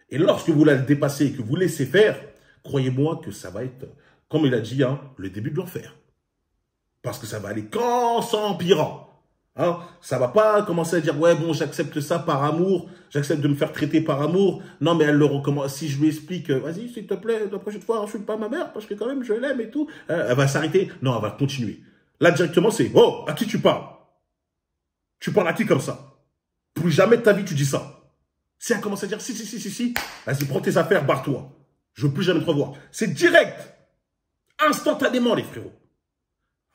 Et lorsque vous la dépassez et que vous laissez faire, croyez-moi que ça va être, comme il a dit, hein, le début de l'enfer. Parce que ça va aller qu'en s'empirant. Hein, ça va pas commencer à dire, ouais, bon, j'accepte ça par amour, j'accepte de me faire traiter par amour. Non, mais elle le recommence. Si je lui explique, vas-y, s'il te plaît, la prochaine fois, insulte pas ma mère, parce que quand même, je l'aime et tout. Elle va s'arrêter. Non, elle va continuer. Là, directement, c'est, oh, à qui tu parles? Tu parles à qui comme ça? Plus jamais de ta vie, tu dis ça. Si elle commence à dire, si, vas-y, prends tes affaires, barre-toi. Je veux plus jamais te revoir. C'est direct. Instantanément, les frérots.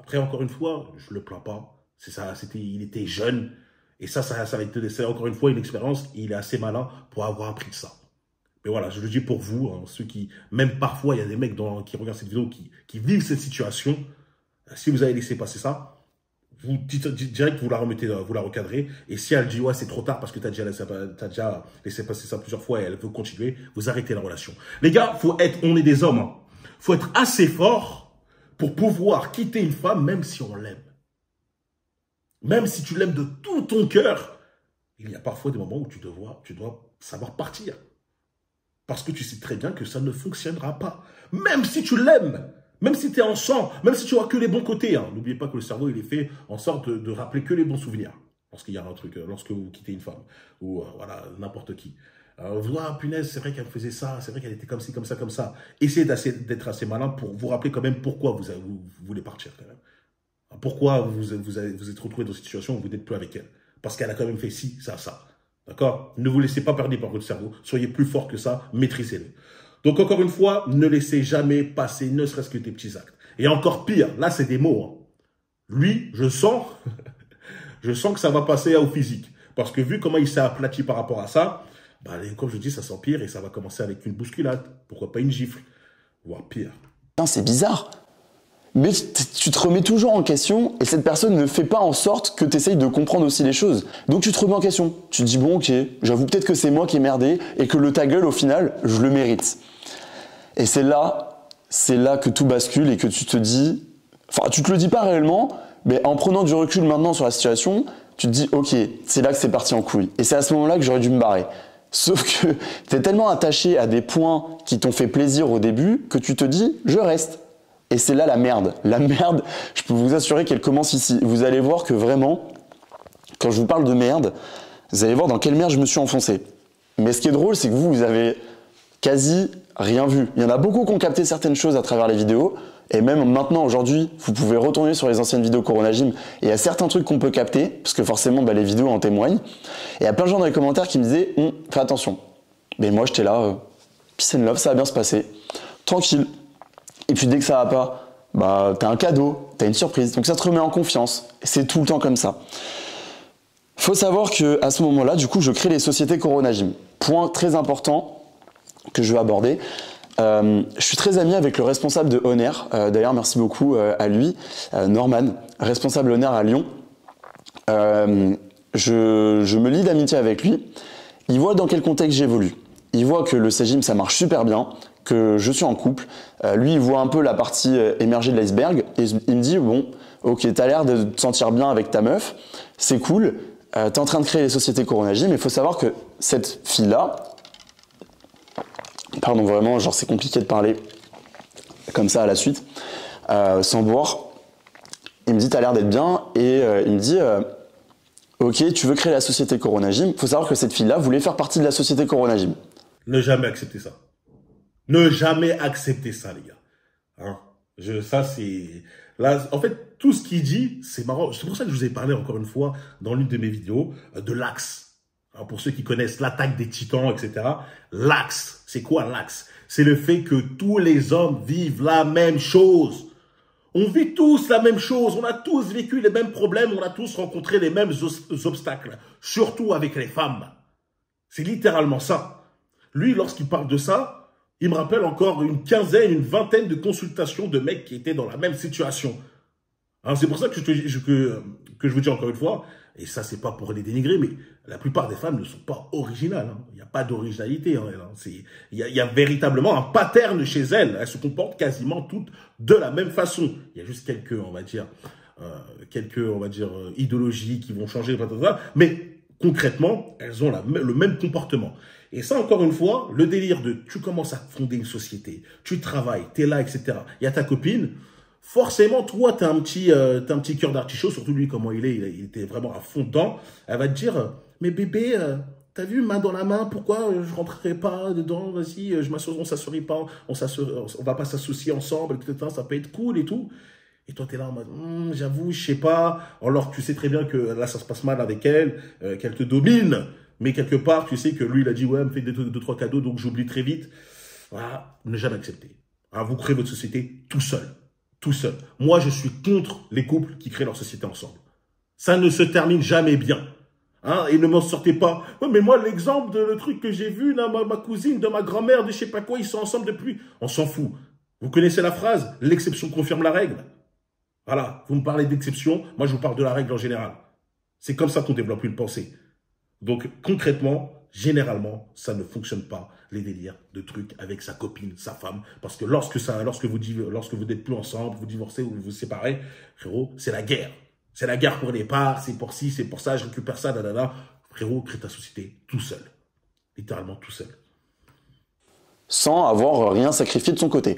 Après, encore une fois, je le plains pas. C'est ça, il était jeune. Et ça va être, c'est encore une fois une expérience. Il est assez malin pour avoir appris de ça. Mais voilà, je le dis pour vous, hein, ceux qui, même parfois, il y a des mecs qui regardent cette vidéo qui vivent cette situation. Si vous avez laissé passer ça, vous dites direct, vous la remettez, vous la recadrez. Et si elle dit, ouais, c'est trop tard parce que tu as déjà laissé passer ça plusieurs fois et elle veut continuer, vous arrêtez la relation. Les gars, on est des hommes. Hein. Faut être assez fort pour pouvoir quitter une femme même si on l'aime. Même si tu l'aimes de tout ton cœur, il y a parfois des moments où tu dois savoir partir. Parce que tu sais très bien que ça ne fonctionnera pas. Même si tu l'aimes, même si tu es en sang, même si tu vois que les bons côtés. Hein. N'oubliez pas que le cerveau, il est fait en sorte de rappeler que les bons souvenirs. Lorsqu'il y a un truc, lorsque vous quittez une femme. Ou voilà, n'importe qui. Vous ah, punaise, c'est vrai qu'elle faisait ça, c'est vrai qu'elle était comme ci, comme ça, comme ça. Essayez d'être assez malin pour vous rappeler quand même pourquoi vous voulez partir quand même. Pourquoi vous êtes retrouvé dans cette situation où vous n'êtes plus avec elle? Parce qu'elle a quand même fait ci, ça, ça. D'accord? Ne vous laissez pas perdre par votre cerveau. Soyez plus fort que ça, maîtrisez-le. Donc, encore une fois, ne laissez jamais passer ne serait-ce que tes petits actes. Et encore pire, là, c'est des mots. Hein. Lui, je sens que ça va passer au physique. Parce que vu comment il s'est aplati par rapport à ça, bah, comme je dis, ça s'empire et ça va commencer avec une bousculade. Pourquoi pas une gifle, voire pire. C'est bizarre. Mais tu te remets toujours en question et cette personne ne fait pas en sorte que tu essayes de comprendre aussi les choses. Donc tu te remets en question. Tu te dis bon ok, j'avoue peut-être que c'est moi qui ai merdé et que le ta gueule au final, je le mérite. Et c'est là que tout bascule et que tu te dis, enfin tu te le dis pas réellement, mais en prenant du recul maintenant sur la situation, tu te dis ok, c'est là que c'est parti en couille. Et c'est à ce moment-là que j'aurais dû me barrer. Sauf que tu es tellement attaché à des points qui t'ont fait plaisir au début que tu te dis je reste. Et c'est là la merde. La merde, je peux vous assurer qu'elle commence ici. Vous allez voir que vraiment, quand je vous parle de merde, vous allez voir dans quelle merde je me suis enfoncé. Mais ce qui est drôle, c'est que vous avez quasi rien vu. Il y en a beaucoup qui ont capté certaines choses à travers les vidéos. Et même maintenant, aujourd'hui, vous pouvez retourner sur les anciennes vidéos Corona Gym. Et il y a certains trucs qu'on peut capter, parce que forcément, les vidéos en témoignent. Et il y a plein de gens dans les commentaires qui me disaient fais attention. Mais moi, j'étais là, peace and love, ça va bien se passer. Tranquille. Et puis dès que ça va pas, t'as un cadeau, t'as une surprise. Donc ça te remet en confiance. C'est tout le temps comme ça. Faut savoir qu'à ce moment-là, du coup, je crée les sociétés Corona Gym. Point très important que je vais aborder. Je suis très ami avec le responsable de Honor. D'ailleurs, merci beaucoup à lui, Norman, responsable Honor à Lyon. Je me lie d'amitié avec lui. Il voit dans quel contexte j'évolue. Il voit que le C-Gym, ça marche super bien, que je suis en couple. Lui, il voit un peu la partie émergée de l'iceberg et il me dit, bon, ok, t'as l'air de te sentir bien avec ta meuf, c'est cool, t'es en train de créer les sociétés Corona Gym, mais il faut savoir que cette fille-là, pardon, vraiment, genre c'est compliqué de parler comme ça à la suite, sans boire. Il me dit, t'as l'air d'être bien, et il me dit, ok, tu veux créer la société Corona Gym, il faut savoir que cette fille-là voulait faire partie de la société Corona Gym. Ne jamais accepter ça. Ne jamais accepter ça, les gars. Hein? Ça, c'est... Là, en fait, tout ce qu'il dit, c'est marrant. C'est pour ça que je vous ai parlé, encore une fois, dans l'une de mes vidéos, de l'axe. Alors, pour ceux qui connaissent l'attaque des titans, etc., l'axe, c'est quoi l'axe? C'est le fait que tous les hommes vivent la même chose. On vit tous la même chose. On a tous vécu les mêmes problèmes. On a tous rencontré les mêmes obstacles. Surtout avec les femmes. C'est littéralement ça. Lui, lorsqu'il parle de ça, il me rappelle encore une quinzaine, une vingtaine de consultations de mecs qui étaient dans la même situation. Alors c'est pour ça que je vous dis encore une fois, et ça c'est pas pour les dénigrer, mais la plupart des femmes ne sont pas originales. Hein. Il n'y a pas d'originalité en elles. Hein. Il y a véritablement un pattern chez elles. Elles se comportent quasiment toutes de la même façon. Il y a juste quelques, on va dire, idéologies qui vont changer, mais concrètement, elles ont le même comportement. Et ça, encore une fois, le délire de tu commences à fonder une société, tu travailles, tu es là, etc. Il y a ta copine, forcément, toi, tu as un petit cœur d'artichaut, surtout lui, comment il est, il était vraiment à fond dedans. Elle va te dire, mais bébé, t'as vu, main dans la main, pourquoi je rentrerai pas dedans, vas-y, on s'associe pas, on va pas s'associer ensemble, etc. Ça peut être cool et tout. Et toi, tu es là en mode, j'avoue, je sais pas. Alors que tu sais très bien que là, ça se passe mal avec elle, qu'elle te domine. Mais quelque part, tu sais que lui, il a dit, ouais, elle me fait deux, trois cadeaux, donc j'oublie très vite. Voilà, ne jamais accepter. Hein, vous créez votre société tout seul. Tout seul. Moi, je suis contre les couples qui créent leur société ensemble. Ça ne se termine jamais bien. Hein, et ne m'en sortez pas. Ouais, mais moi, l'exemple de le truc que j'ai vu, là, ma cousine, de ma grand-mère, de je sais pas quoi, ils sont ensemble depuis. On s'en fout. Vous connaissez la phrase, l'exception confirme la règle. Voilà, vous me parlez d'exception, moi je vous parle de la règle en général. C'est comme ça qu'on développe une pensée. Donc concrètement, généralement, ça ne fonctionne pas, les délires de trucs avec sa copine, sa femme. Parce que lorsque vous n'êtes plus ensemble, vous divorcez ou vous vous séparez, frérot, c'est la guerre. C'est la guerre pour les parts, c'est pour ci, c'est pour ça, je récupère ça, nanana. Frérot, crée ta société tout seul. Littéralement tout seul. Sans avoir rien sacrifié de son côté.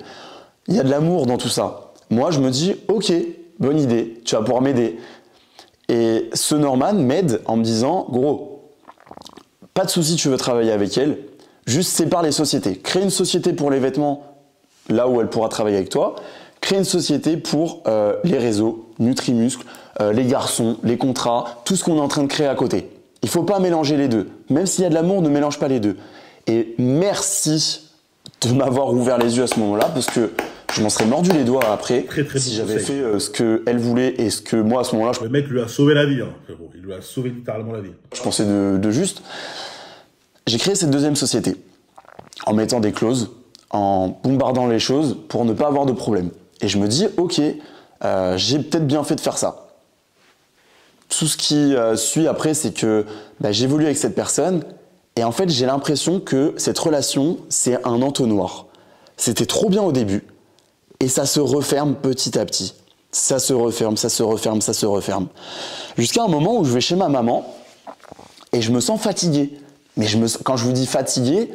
Il y a de l'amour dans tout ça. Moi, je me dis, ok, bonne idée, tu vas pouvoir m'aider. Et ce Norman m'aide en me disant, gros, pas de souci, tu veux travailler avec elle, juste sépare les sociétés. Crée une société pour les vêtements, là où elle pourra travailler avec toi. Crée une société pour les réseaux, Nutrimuscle, les garçons, les contrats, tout ce qu'on est en train de créer à côté. Il faut pas mélanger les deux. Même s'il y a de l'amour, ne mélange pas les deux. Et merci de m'avoir ouvert les yeux à ce moment-là, parce que je m'en serais mordu les doigts après Très si bon j'avais conseil. fait ce qu'elle voulait et ce que moi, à ce moment-là, Le mec lui a sauvé la vie, hein, frérot. Il lui a sauvé littéralement la vie. je pensais de juste. J'ai créé cette deuxième société en mettant des clauses, en bombardant les choses pour ne pas avoir de problème. Et je me dis, ok, j'ai peut-être bien fait de faire ça. Tout ce qui suit après, c'est que j'évolue avec cette personne et en fait, j'ai l'impression que cette relation, c'est un entonnoir. C'était trop bien au début et ça se referme petit à petit. Ça se referme, ça se referme, ça se referme. Jusqu'à un moment où je vais chez ma maman et je me sens fatigué. Mais quand je vous dis fatigué,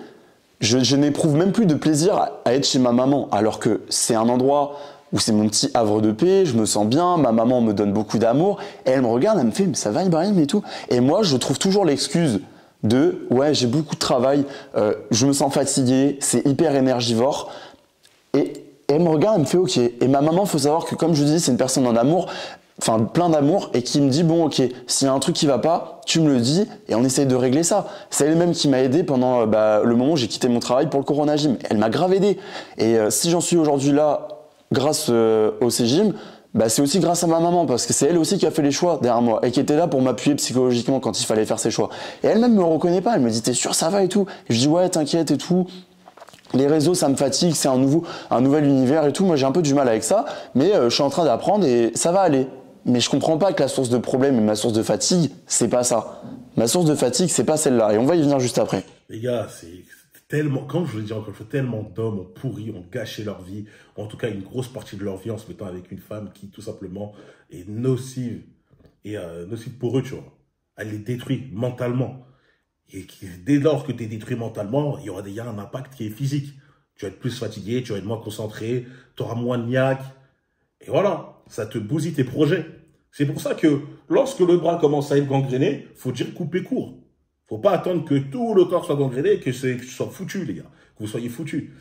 je n'éprouve même plus de plaisir à être chez ma maman, alors que c'est un endroit où c'est mon petit havre de paix, je me sens bien, ma maman me donne beaucoup d'amour, et elle me regarde, elle me fait « mais ça va Ibrahim ?» et tout. Et moi, je trouve toujours l'excuse de « ouais, j'ai beaucoup de travail, je me sens fatigué, c'est hyper énergivore ». Et elle me regarde, elle me fait « ok ». Et ma maman, il faut savoir que comme je dis, c'est une personne en amour, enfin plein d'amour, et qui me dit « bon ok, s'il y a un truc qui va pas, tu me le dis et on essaye de régler ça ». C'est elle-même qui m'a aidé pendant le moment où j'ai quitté mon travail pour le Corona Gym. Elle m'a grave aidé. Et si j'en suis aujourd'hui là, grâce au C-Gym, c'est aussi grâce à ma maman, parce que c'est elle aussi qui a fait les choix derrière moi et qui était là pour m'appuyer psychologiquement quand il fallait faire ses choix. Et elle-même me reconnaît pas, elle me dit « t'es sûr ça va et tout ?» Et je dis « ouais, t'inquiète et tout. Les réseaux, ça me fatigue, c'est un nouvel univers et tout. Moi, j'ai un peu du mal avec ça, mais je suis en train d'apprendre et ça va aller. » Mais je comprends pas que la source de problème et ma source de fatigue, c'est pas ça. Ma source de fatigue, c'est pas celle-là. Et on va y venir juste après. Les gars, c'est tellement, comme je le dis encore une fois, tellement d'hommes ont pourri, ont gâché leur vie, ou en tout cas une grosse partie de leur vie en se mettant avec une femme qui, tout simplement, est nocive. Et nocive pour eux, tu vois. Elle les détruit mentalement. Et dès lors que tu es détruit mentalement, il y a un impact qui est physique. Tu vas être plus fatigué, tu vas être moins concentré, tu auras moins de niaque. Et voilà, ça te bousille tes projets. C'est pour ça que lorsque le bras commence à être gangréné, faut dire couper court. Faut pas attendre que tout le corps soit gangréné et que tu sois foutu, les gars. Que vous soyez foutus.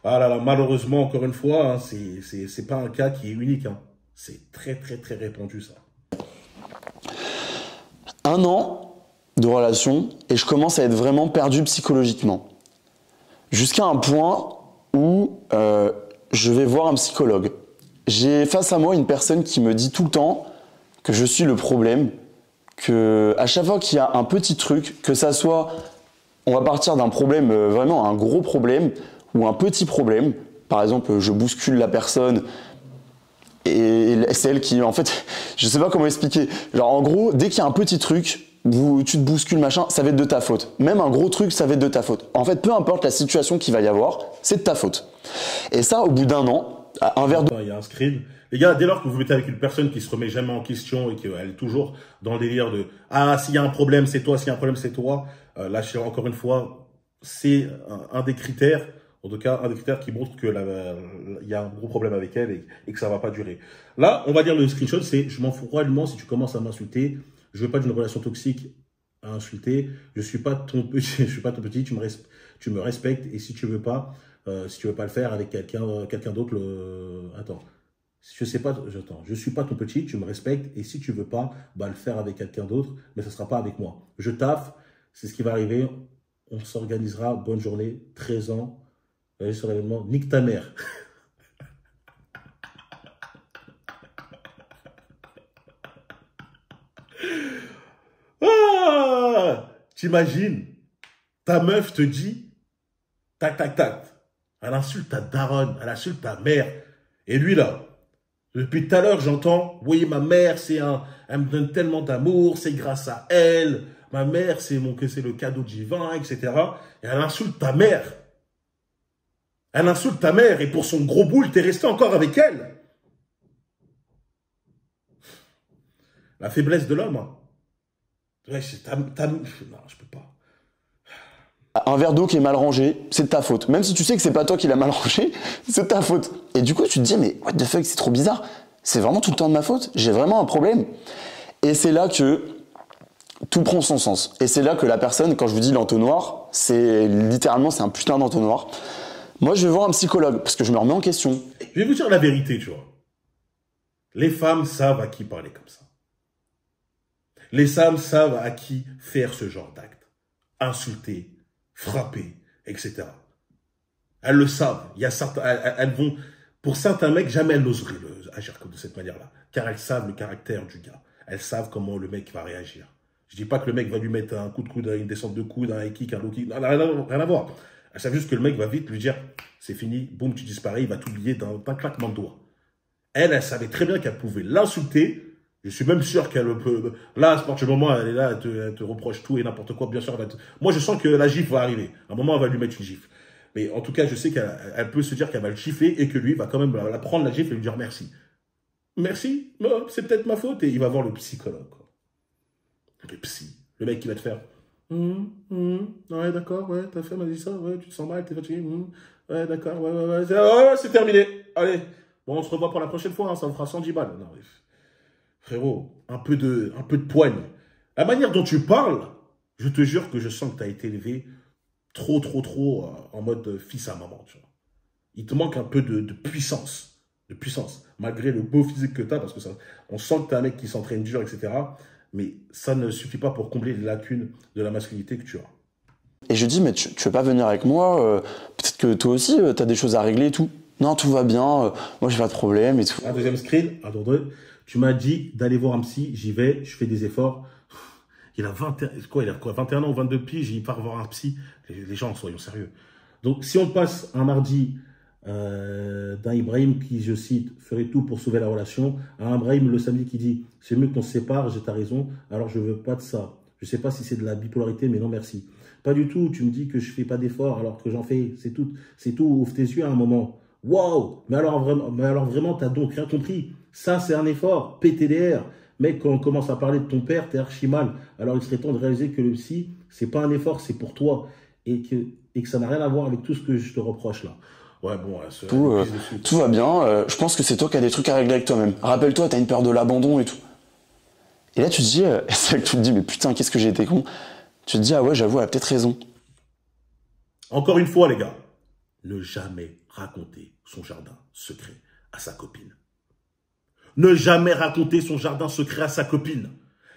Ah là là, malheureusement, encore une fois, hein, c'est pas un cas qui est unique. Hein. C'est très répandu, ça. 1 an de relation et je commence à être vraiment perdu psychologiquement. Jusqu'à un point où je vais voir un psychologue. J'ai face à moi une personne qui me dit tout le temps que je suis le problème, que à chaque fois qu'il y a un petit truc, que ça soit, on va partir d'un problème, vraiment un gros problème, ou un petit problème, par exemple je bouscule la personne, et c'est elle qui, en fait, je sais pas comment expliquer, genre en gros, dès qu'il y a un petit truc, tu te bouscules machin, ça va être de ta faute. Même un gros truc, ça va être de ta faute. En fait, peu importe la situation qu'il va y avoir, c'est de ta faute. Et ça, au bout d'1 an, un verre d'eau. Il y a un screen. Les gars, dès lors que vous mettez avec une personne qui se remet jamais en question et qu'elle est toujours dans le délire de « ah, s'il y a un problème, c'est toi, s'il y a un problème, c'est toi », là, encore une fois, c'est un des critères, en tout cas, un des critères qui montre que il y a un gros problème avec elle et que ça va pas durer. Là, on va dire le screenshot, c'est « je m'en fous royalement si tu commences à m'insulter, je veux pas d'une relation toxique à insulter, je suis pas ton petit, tu me respectes et si tu veux pas le faire avec quelqu'un d'autre, attends. Je sais pas, je suis pas ton petit, tu me respectes, et si tu veux pas, le faire avec quelqu'un d'autre, mais ça sera pas avec moi. Je taffe, c'est ce qui va arriver, on s'organisera, bonne journée, 13 ans, allez sur l'événement, nique ta mère. Ah, t'imagines, ta meuf te dit, tac, tac, tac, elle insulte ta daronne, elle insulte ta mère, et lui là, depuis tout à l'heure, j'entends, oui, ma mère, elle me donne tellement d'amour, c'est grâce à elle. Ma mère, c'est le cadeau divin, etc. Et elle insulte ta mère. Elle insulte ta mère et pour son gros boule, t'es resté encore avec elle. La faiblesse de l'homme. Hein. Ouais, non, je peux pas. Un verre d'eau qui est mal rangé, c'est de ta faute. Même si tu sais que c'est pas toi qui l'as mal rangé, c'est de ta faute. Et du coup, tu te dis, mais what the fuck, c'est trop bizarre. C'est vraiment tout le temps de ma faute. J'ai vraiment un problème. Et c'est là que tout prend son sens. Et c'est là que la personne, quand je vous dis l'entonnoir, c'est littéralement, c'est un putain d'entonnoir. Moi, je vais voir un psychologue parce que je me remets en question. Je vais vous dire la vérité, tu vois. Les femmes savent à qui parler comme ça. Les femmes savent à qui faire ce genre d'acte. Insulter, frapper, etc. Elles le savent. Il y a certains, elles vont, pour certains mecs, jamais elles n'oseraient agir de cette manière-là. Car elles savent le caractère du gars. Elles savent comment le mec va réagir. Je dis pas que le mec va lui mettre un coup de coude, une descente de coude, un high kick, un low kick. Non, rien à voir. Elles savent juste que le mec va vite lui dire, c'est fini, boum, tu disparais, il va t'oublier d'un claquement de doigts. Elle savait très bien qu'elle pouvait l'insulter. Je suis même sûr qu'elle peut... Là, à ce partir du moment, elle est là, elle te reproche tout et n'importe quoi. Bien sûr, moi, je sens que la gifle va arriver. À un moment, elle va lui mettre une gifle. Mais en tout cas, je sais qu'elle peut se dire qu'elle va le gifler et que lui va quand même la prendre, la gifle, et lui dire merci. Merci, c'est peut-être ma faute. Et il va voir le psychologue. Quoi. Le psy. Le mec qui va te faire... ouais, d'accord, ouais, ta femme a dit ça, ouais, tu te sens mal, t'es fatigué, ouais, d'accord, ouais, c'est terminé. Allez, bon, on se revoit pour la prochaine fois, hein, ça me fera 110 balles. Non, frérot, un peu de poigne. La manière dont tu parles, je te jure que je sens que tu as été élevé trop en mode fils à maman, tu vois. Il te manque un peu de puissance, malgré le beau physique que tu as, parce que ça, on sent que tu es un mec qui s'entraîne dur, etc., mais ça ne suffit pas pour combler les lacunes de la masculinité que tu as. Et je dis, mais tu veux pas venir avec moi peut-être que toi aussi, tu as des choses à régler et tout. Non, tout va bien, moi j'ai pas de problème et tout. Un deuxième screen, attends, tu m'as dit d'aller voir un psy, j'y vais, je fais des efforts. Il a 21 ans ou 22 piges, il part voir un psy. Les gens, soyons sérieux. Donc, si on passe un mardi d'un Ibrahim qui, je cite, ferait tout pour sauver la relation, à un Ibrahim le samedi qui dit « C'est mieux qu'on se sépare, j'ai ta raison, alors je veux pas de ça. Je sais pas si c'est de la bipolarité, mais non merci. » Pas du tout, tu me dis que je fais pas d'efforts alors que j'en fais, c'est tout, ouvre tes yeux à un moment. Waouh, mais alors vraiment, t'as donc rien compris. Ça, c'est un effort, PTDR. Mec, quand on commence à parler de ton père, t'es archi mal. Alors, il serait temps de réaliser que le psy, c'est pas un effort, c'est pour toi. Et que ça n'a rien à voir avec tout ce que je te reproche là. Ouais, bon, tout va bien. Je pense que c'est toi qui as des trucs à régler avec toi-même. Rappelle-toi, t'as une peur de l'abandon et tout. Et là, tu te dis, c'est que tu te dis, mais putain, qu'est-ce que j'ai été con. Tu te dis, ah ouais, j'avoue, elle a peut-être raison. Encore une fois, les gars, ne jamais raconter son jardin secret à sa copine. Ne jamais raconter son jardin secret à sa copine.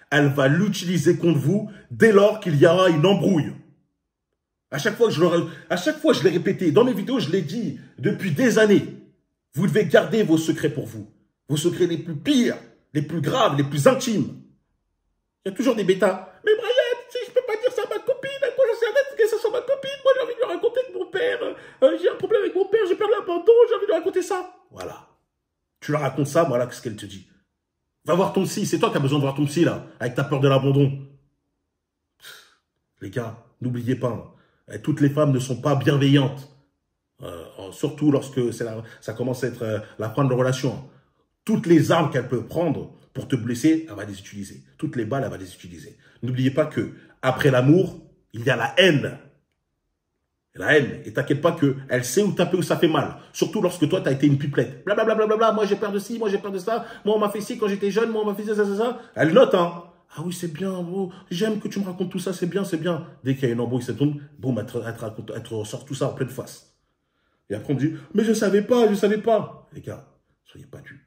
Elle va l'utiliser contre vous dès lors qu'il y aura une embrouille. À chaque fois, je l'ai répété. Dans mes vidéos, je l'ai dit depuis des années. Vous devez garder vos secrets pour vous. Vos secrets les plus pires, les plus graves, les plus intimes. Il y a toujours des bêtas. Mais Brian, si je peux pas dire ça à ma copine, à quoi j'en sais rien que ça soit ma copine. Moi, j'ai envie de lui raconter que mon père, j'ai un problème avec mon père, j'ai perdu l'abandon, j'ai envie de lui raconter ça. Voilà. Tu leur racontes ça, voilà ce qu'elle te dit. Va voir ton psy, c'est toi qui as besoin de voir ton psy, là, avec ta peur de l'abandon. Les gars, n'oubliez pas, toutes les femmes ne sont pas bienveillantes. Surtout lorsque ça commence à être la fin de la relation. Toutes les armes qu'elle peut prendre pour te blesser, elle va les utiliser. Toutes les balles, elle va les utiliser. N'oubliez pas que après l'amour, il y a la haine. La haine. Et t'inquiète pas qu'elle sait où taper, où ça fait mal. Surtout lorsque toi, t'as été une pipelette. Blablabla, moi j'ai peur de ci, moi j'ai peur de ça. Moi on m'a fait ci quand j'étais jeune, moi on m'a fait ça. Elle note, hein. Ah oui, c'est bien, oh, j'aime que tu me racontes tout ça, c'est bien. Dès qu'il y a une embrouille, ça tombe, boum, elle te ressort tout ça en pleine face. Et après on me dit, mais je savais pas. Les gars, soyez pas dupes.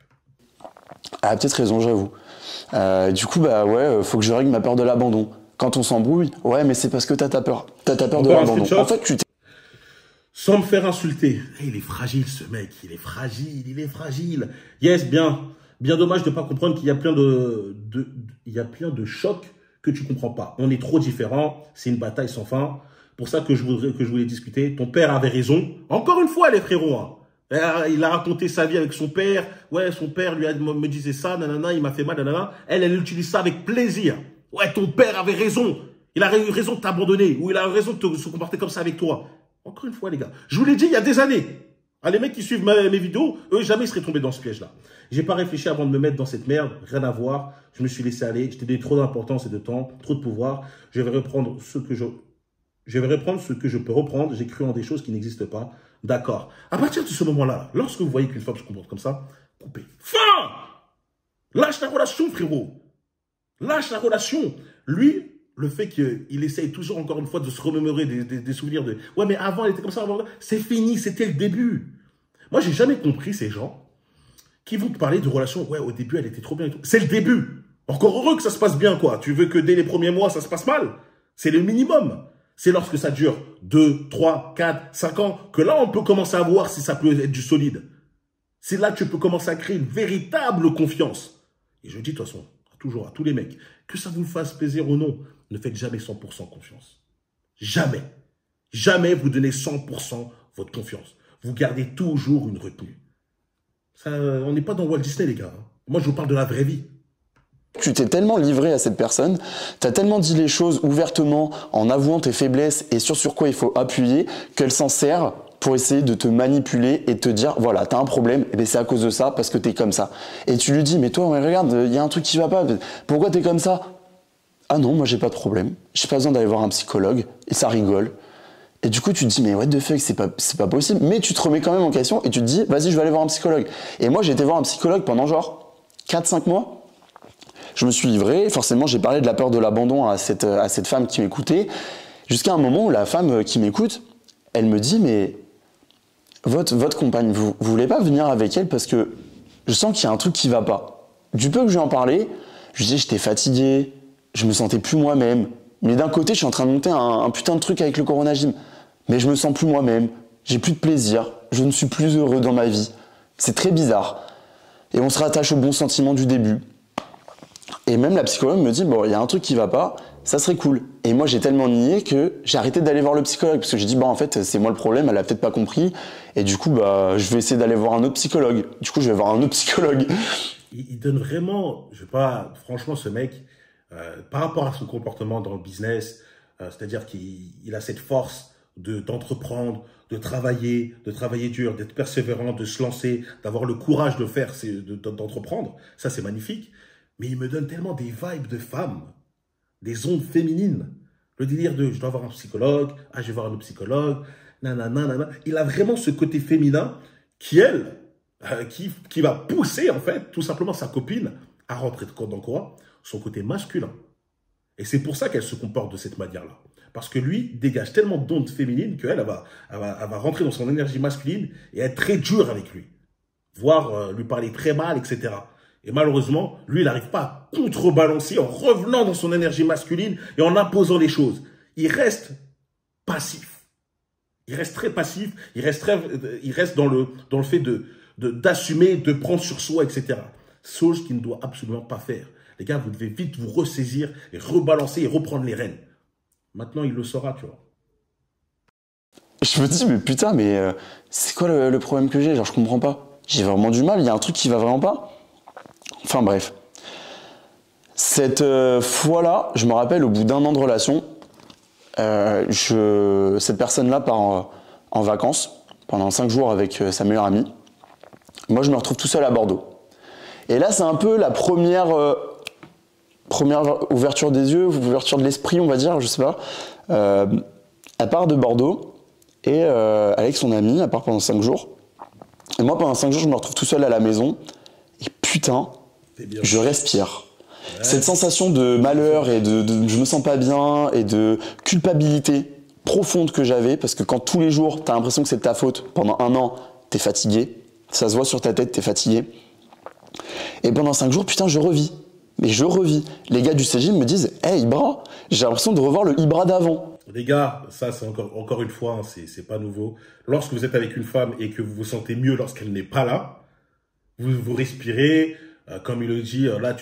Elle a peut-être raison, j'avoue. Du coup, bah ouais, faut que je règle ma peur de l'abandon. Quand on s'embrouille, ouais, mais c'est parce que t'as ta peur. T'as ta peur de l'abandon. En fait, tu t'es... Sans me faire insulter. Il est fragile, ce mec. Il est fragile. Yes, bien dommage de ne pas comprendre qu'il y a plein de chocs que tu comprends pas. On est trop différents. C'est une bataille sans fin. Pour ça que je voulais discuter. Ton père avait raison. Encore une fois, les frérots. Hein. Il a raconté sa vie avec son père. Ouais, son père me disait ça, nanana, il m'a fait mal, nanana. Elle utilise ça avec plaisir. Ouais, ton père avait raison. Il a eu raison de t'abandonner. Ou il a eu raison de se comporter comme ça avec toi. Encore une fois, les gars, je vous l'ai dit il y a des années. Les mecs qui suivent mes vidéos, eux, jamais ils seraient tombés dans ce piège-là. J'ai pas réfléchi avant de me mettre dans cette merde, rien à voir. Je me suis laissé aller, j'étais donné trop d'importance et de temps, trop de pouvoir. Je vais reprendre ce que je peux reprendre. J'ai cru en des choses qui n'existent pas. D'accord. À partir de ce moment-là, lorsque vous voyez qu'une femme se comporte comme ça, coupez. Fin! Lâche la relation, frérot. Lâche la relation. Lui, le fait qu'il essaye toujours, encore une fois, de se remémorer des souvenirs de « Ouais, mais avant, elle était comme ça. » C'est fini, c'était le début. Moi, j'ai jamais compris ces gens qui vont te parler de relations. « Ouais, au début, elle était trop bien. » C'est le début. Encore heureux que ça se passe bien, quoi. Tu veux que dès les premiers mois, ça se passe mal? C'est le minimum. C'est lorsque ça dure 2, 3, 4, 5 ans que là, on peut commencer à voir si ça peut être du solide. C'est là que tu peux commencer à créer une véritable confiance. Et je dis de toute façon, toujours à tous les mecs, que ça vous fasse plaisir ou non, ne faites jamais 100% confiance. Jamais. Jamais vous donnez 100% votre confiance. Vous gardez toujours une retenue. Ça, on n'est pas dans Walt Disney, les gars. Moi, je vous parle de la vraie vie. Tu t'es tellement livré à cette personne, t'as tellement dit les choses ouvertement, en avouant tes faiblesses et sur quoi il faut appuyer, qu'elle s'en sert pour essayer de te manipuler et te dire, voilà, t'as un problème, et c'est à cause de ça, parce que t'es comme ça. Et tu lui dis, mais toi, regarde, il y a un truc qui va pas, pourquoi t'es comme ça? Ah non, moi j'ai pas de problème, j'ai pas besoin d'aller voir un psychologue, et ça rigole. Et du coup, tu te dis, mais what the fuck, c'est pas possible. Mais tu te remets quand même en question et tu te dis, vas-y, je vais aller voir un psychologue. Et moi, j'ai été voir un psychologue pendant genre 4-5 mois. Je me suis livré, forcément, j'ai parlé de la peur de l'abandon à cette femme qui m'écoutait. Jusqu'à un moment où la femme qui m'écoute, elle me dit, mais votre compagne, vous voulez pas venir avec elle parce que je sens qu'il y a un truc qui va pas. Du peu que je lui en parlais, je disais, j'étais fatigué, je me sentais plus moi-même. Mais d'un côté, je suis en train de monter un putain de truc avec le Corona Gym. Mais je me sens plus moi-même, j'ai plus de plaisir, je ne suis plus heureux dans ma vie. C'est très bizarre. Et on se rattache aux bons sentiments du début. Et même la psychologue me dit, bon, il y a un truc qui va pas, ça serait cool. Et moi, j'ai tellement nié que j'ai arrêté d'aller voir le psychologue. Parce que j'ai dit, bon, en fait, c'est moi le problème, elle a peut-être pas compris. Et du coup, je vais essayer d'aller voir un autre psychologue. Du coup, je vais voir un autre psychologue. Il donne vraiment, je sais pas, franchement, ce mec, par rapport à son comportement dans le business, c'est-à-dire qu'il a cette force d'entreprendre, de travailler dur, d'être persévérant, de se lancer, d'avoir le courage de faire, d'entreprendre. Ça, c'est magnifique. Mais il me donne tellement des vibes de femmes, des ondes féminines. Le délire de, je dois avoir un psychologue, je vais voir un autre psychologue, nanana. Il a vraiment ce côté féminin qui va pousser, en fait, tout simplement sa copine à rentrer dans quoi? Son côté masculin. Et c'est pour ça qu'elle se comporte de cette manière-là. Parce que lui dégage tellement d'ondes féminines qu'elle elle va rentrer dans son énergie masculine et être très dure avec lui. Voire lui parler très mal, etc. Et malheureusement, lui, il n'arrive pas à contrebalancer en revenant dans son énergie masculine et en imposant les choses. Il reste passif. Il reste très passif. Il reste dans le fait d'assumer, de prendre sur soi, etc. Chose qu'il ne doit absolument pas faire. Les gars, vous devez vite vous ressaisir et rebalancer et reprendre les rênes. Maintenant, il le saura, tu vois. Je me dis, mais putain, mais c'est quoi le problème que j'ai? Genre, je comprends pas. J'ai vraiment du mal, il y a un truc qui va vraiment pas. Enfin bref. Cette fois-là, je me rappelle, au bout d'un an de relation, cette personne-là part en vacances pendant 5 jours avec sa meilleure amie. Moi, je me retrouve tout seul à Bordeaux. Et là, c'est un peu la première ouverture des yeux, ouverture de l'esprit, on va dire, je sais pas. Elle part de Bordeaux et avec son amie, elle part pendant 5 jours. Et moi, pendant 5 jours, je me retrouve tout seul à la maison. Et putain, je respire. Ouais. Cette sensation de malheur et de je me sens pas bien et de culpabilité profonde que j'avais, parce que quand tous les jours, t'as l'impression que c'est de ta faute, pendant un an, t'es fatigué. Ça se voit sur ta tête, t'es fatigué. Et pendant 5 jours, putain, je revis. Mais je revis. Les gars du CJ me disent, hey, Ibra, j'ai l'impression de revoir le Ibra d'avant. Les gars, ça c'est encore une fois, hein, c'est pas nouveau. Lorsque vous êtes avec une femme et que vous vous sentez mieux lorsqu'elle n'est pas là, vous respirez, comme il le dit, là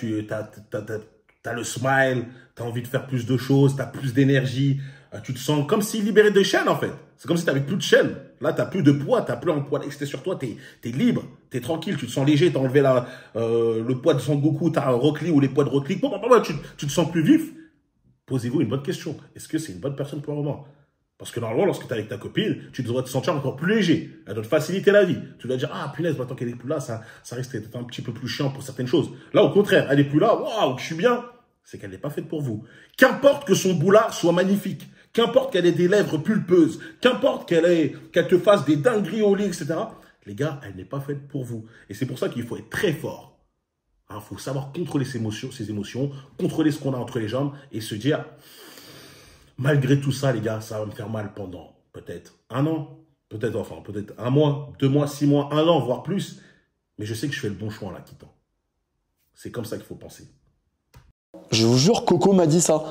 t'as le smile, t'as envie de faire plus de choses, t'as plus d'énergie, tu te sens comme si libéré de chaînes en fait. C'est comme si t'avais plus de chaînes. Là t'as plus de poids, t'as plus un poids excès sur toi, t'es libre, t'es tranquille, tu te sens léger, t'as enlevé le poids de Son Goku, t'as un Rock Lee ou les poids de Rock Lee, tu te sens plus vif. Posez-vous une bonne question. Est-ce que c'est une bonne personne pour le moment? Parce que normalement, lorsque tu es avec ta copine, tu dois te sentir encore plus léger. Elle doit te faciliter la vie. Tu dois dire, ah, punaise, maintenant qu'elle est plus là, ça risque d'être un petit peu plus chiant pour certaines choses. Là, au contraire, elle est plus là, waouh, je suis bien. C'est qu'elle n'est pas faite pour vous. Qu'importe que son boulard soit magnifique, qu'importe qu'elle ait des lèvres pulpeuses, qu'importe qu'elle te fasse des dingueries au lit, etc. Les gars, elle n'est pas faite pour vous. Et c'est pour ça qu'il faut être très fort. Il faut savoir contrôler ses émotions, contrôler ce qu'on a entre les jambes et se dire, malgré tout ça, les gars, ça va me faire mal pendant peut-être un an, peut-être un mois, 2 mois, 6 mois, 1 an, voire plus. Mais je sais que je fais le bon choix en la quittant. C'est comme ça qu'il faut penser. Je vous jure, Coco m'a dit ça.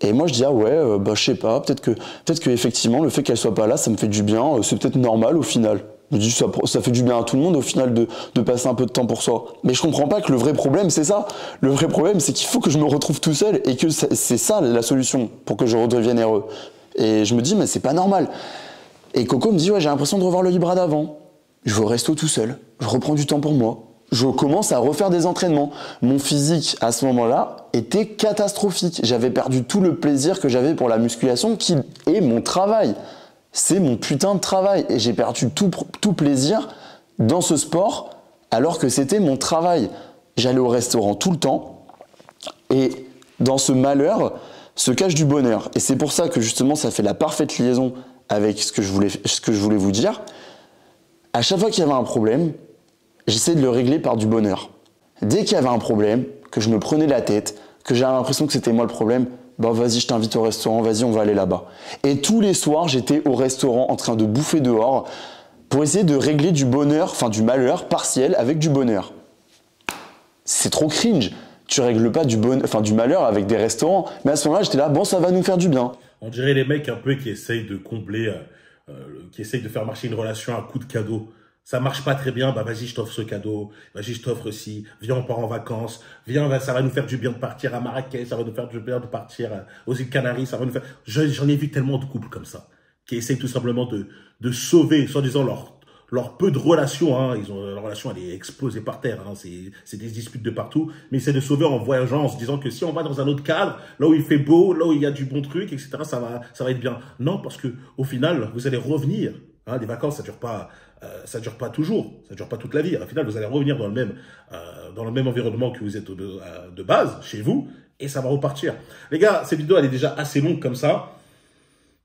Et moi, je dis, ah ouais, bah, je sais pas, peut-être que effectivement, le fait qu'elle soit pas là, ça me fait du bien, c'est peut-être normal au final. Je me dis, ça fait du bien à tout le monde au final de passer un peu de temps pour soi. Mais je comprends pas que le vrai problème, c'est ça. Le vrai problème, c'est qu'il faut que je me retrouve tout seul et que c'est ça la solution pour que je redevienne heureux. Et je me dis, mais c'est pas normal. Et Coco me dit, ouais, j'ai l'impression de revoir le Libra d'avant. Je vais au resto tout seul, je reprends du temps pour moi. Je commence à refaire des entraînements. Mon physique, à ce moment-là, était catastrophique. J'avais perdu tout le plaisir que j'avais pour la musculation, qui est mon travail. C'est mon putain de travail. Et j'ai perdu tout plaisir dans ce sport, alors que c'était mon travail. J'allais au restaurant tout le temps. Et dans ce malheur se cache du bonheur. Et c'est pour ça que justement, ça fait la parfaite liaison avec ce que je voulais vous dire. À chaque fois qu'il y avait un problème, j'essayais de le régler par du bonheur. Dès qu'il y avait un problème, que je me prenais la tête, que j'avais l'impression que c'était moi le problème, bah vas-y, je t'invite au restaurant, vas-y, on va aller là-bas. Et tous les soirs, j'étais au restaurant en train de bouffer dehors pour essayer de régler du bonheur, enfin du malheur partiel avec du bonheur. C'est trop cringe. Tu règles pas du malheur avec des restaurants. Mais à ce moment-là, j'étais là, bon, ça va nous faire du bien. On dirait les mecs un peu qui essayent de combler, qui essayent de faire marcher une relation à coup de cadeau. Ça marche pas très bien, bah vas-y, je t'offre ce cadeau, vas-y, je t'offre ci, viens, on part en vacances, viens, ça va nous faire du bien de partir à Marrakech, ça va nous faire du bien de partir aux îles Canaries, ça va nous faire... J'en ai vu tellement de couples comme ça, qui essayent tout simplement de sauver, soi-disant, leur peu de relations, hein. Leur relation, elle est explosée par terre, hein. C'est des disputes de partout, mais ils essaient de sauver en voyageant, en se disant que si on va dans un autre cadre, là où il fait beau, là où il y a du bon truc, etc., ça va être bien. Non, parce que au final, vous allez revenir. Hein, les vacances, ça dure pas toujours, ça dure pas toute la vie. Au final, vous allez revenir dans le même environnement que vous êtes de base, chez vous, et ça va repartir. Les gars, cette vidéo, elle est déjà assez longue comme ça.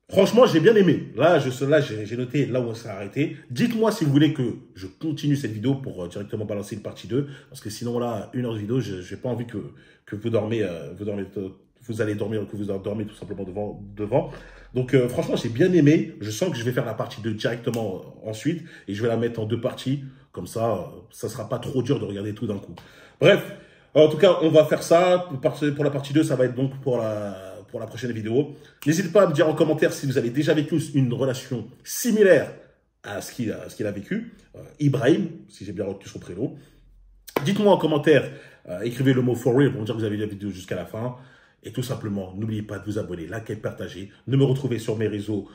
Franchement, j'ai bien aimé. Là, j'ai noté là où on s'est arrêté. Dites-moi si vous voulez que je continue cette vidéo pour directement balancer une partie 2. Parce que sinon, là, 1 heure de vidéo, je n'ai pas envie que vous dormez, vous allez dormir, que vous dormez tout simplement devant. Donc, franchement, j'ai bien aimé. Je sens que je vais faire la partie 2 directement ensuite. Et je vais la mettre en 2 parties. Comme ça, ça sera pas trop dur de regarder tout d'un coup. Bref, en tout cas, on va faire ça. Pour la partie 2, ça va être donc pour la prochaine vidéo. N'hésitez pas à me dire en commentaire si vous avez déjà vécu une relation similaire à ce qu'il a vécu. Ibrahim, si j'ai bien retenu son prénom. Dites-moi en commentaire, écrivez le mot for real pour me dire que vous avez vu la vidéo jusqu'à la fin. Et tout simplement, n'oubliez pas de vous abonner, liker, partager. De me retrouver sur mes réseaux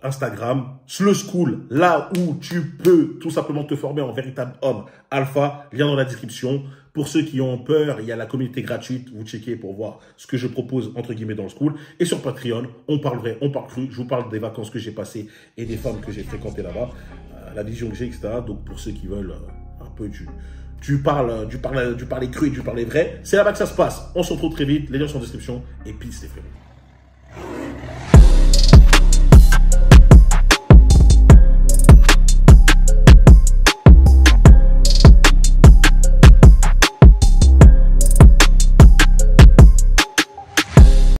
Instagram, Slow School, là où tu peux tout simplement te former en véritable homme alpha. Lien dans la description. Pour ceux qui ont peur, il y a la communauté gratuite. Vous checkez pour voir ce que je propose entre guillemets dans le school. Et sur Patreon, on parle vrai, on parle cru. Je vous parle des vacances que j'ai passées et des femmes que j'ai fréquentées là-bas. La vision que j'ai, etc. Donc pour ceux qui veulent un peu du parler cru et du parler vrai, c'est là-bas que ça se passe. On se retrouve très vite. Les liens sont en description. Et peace les frérots.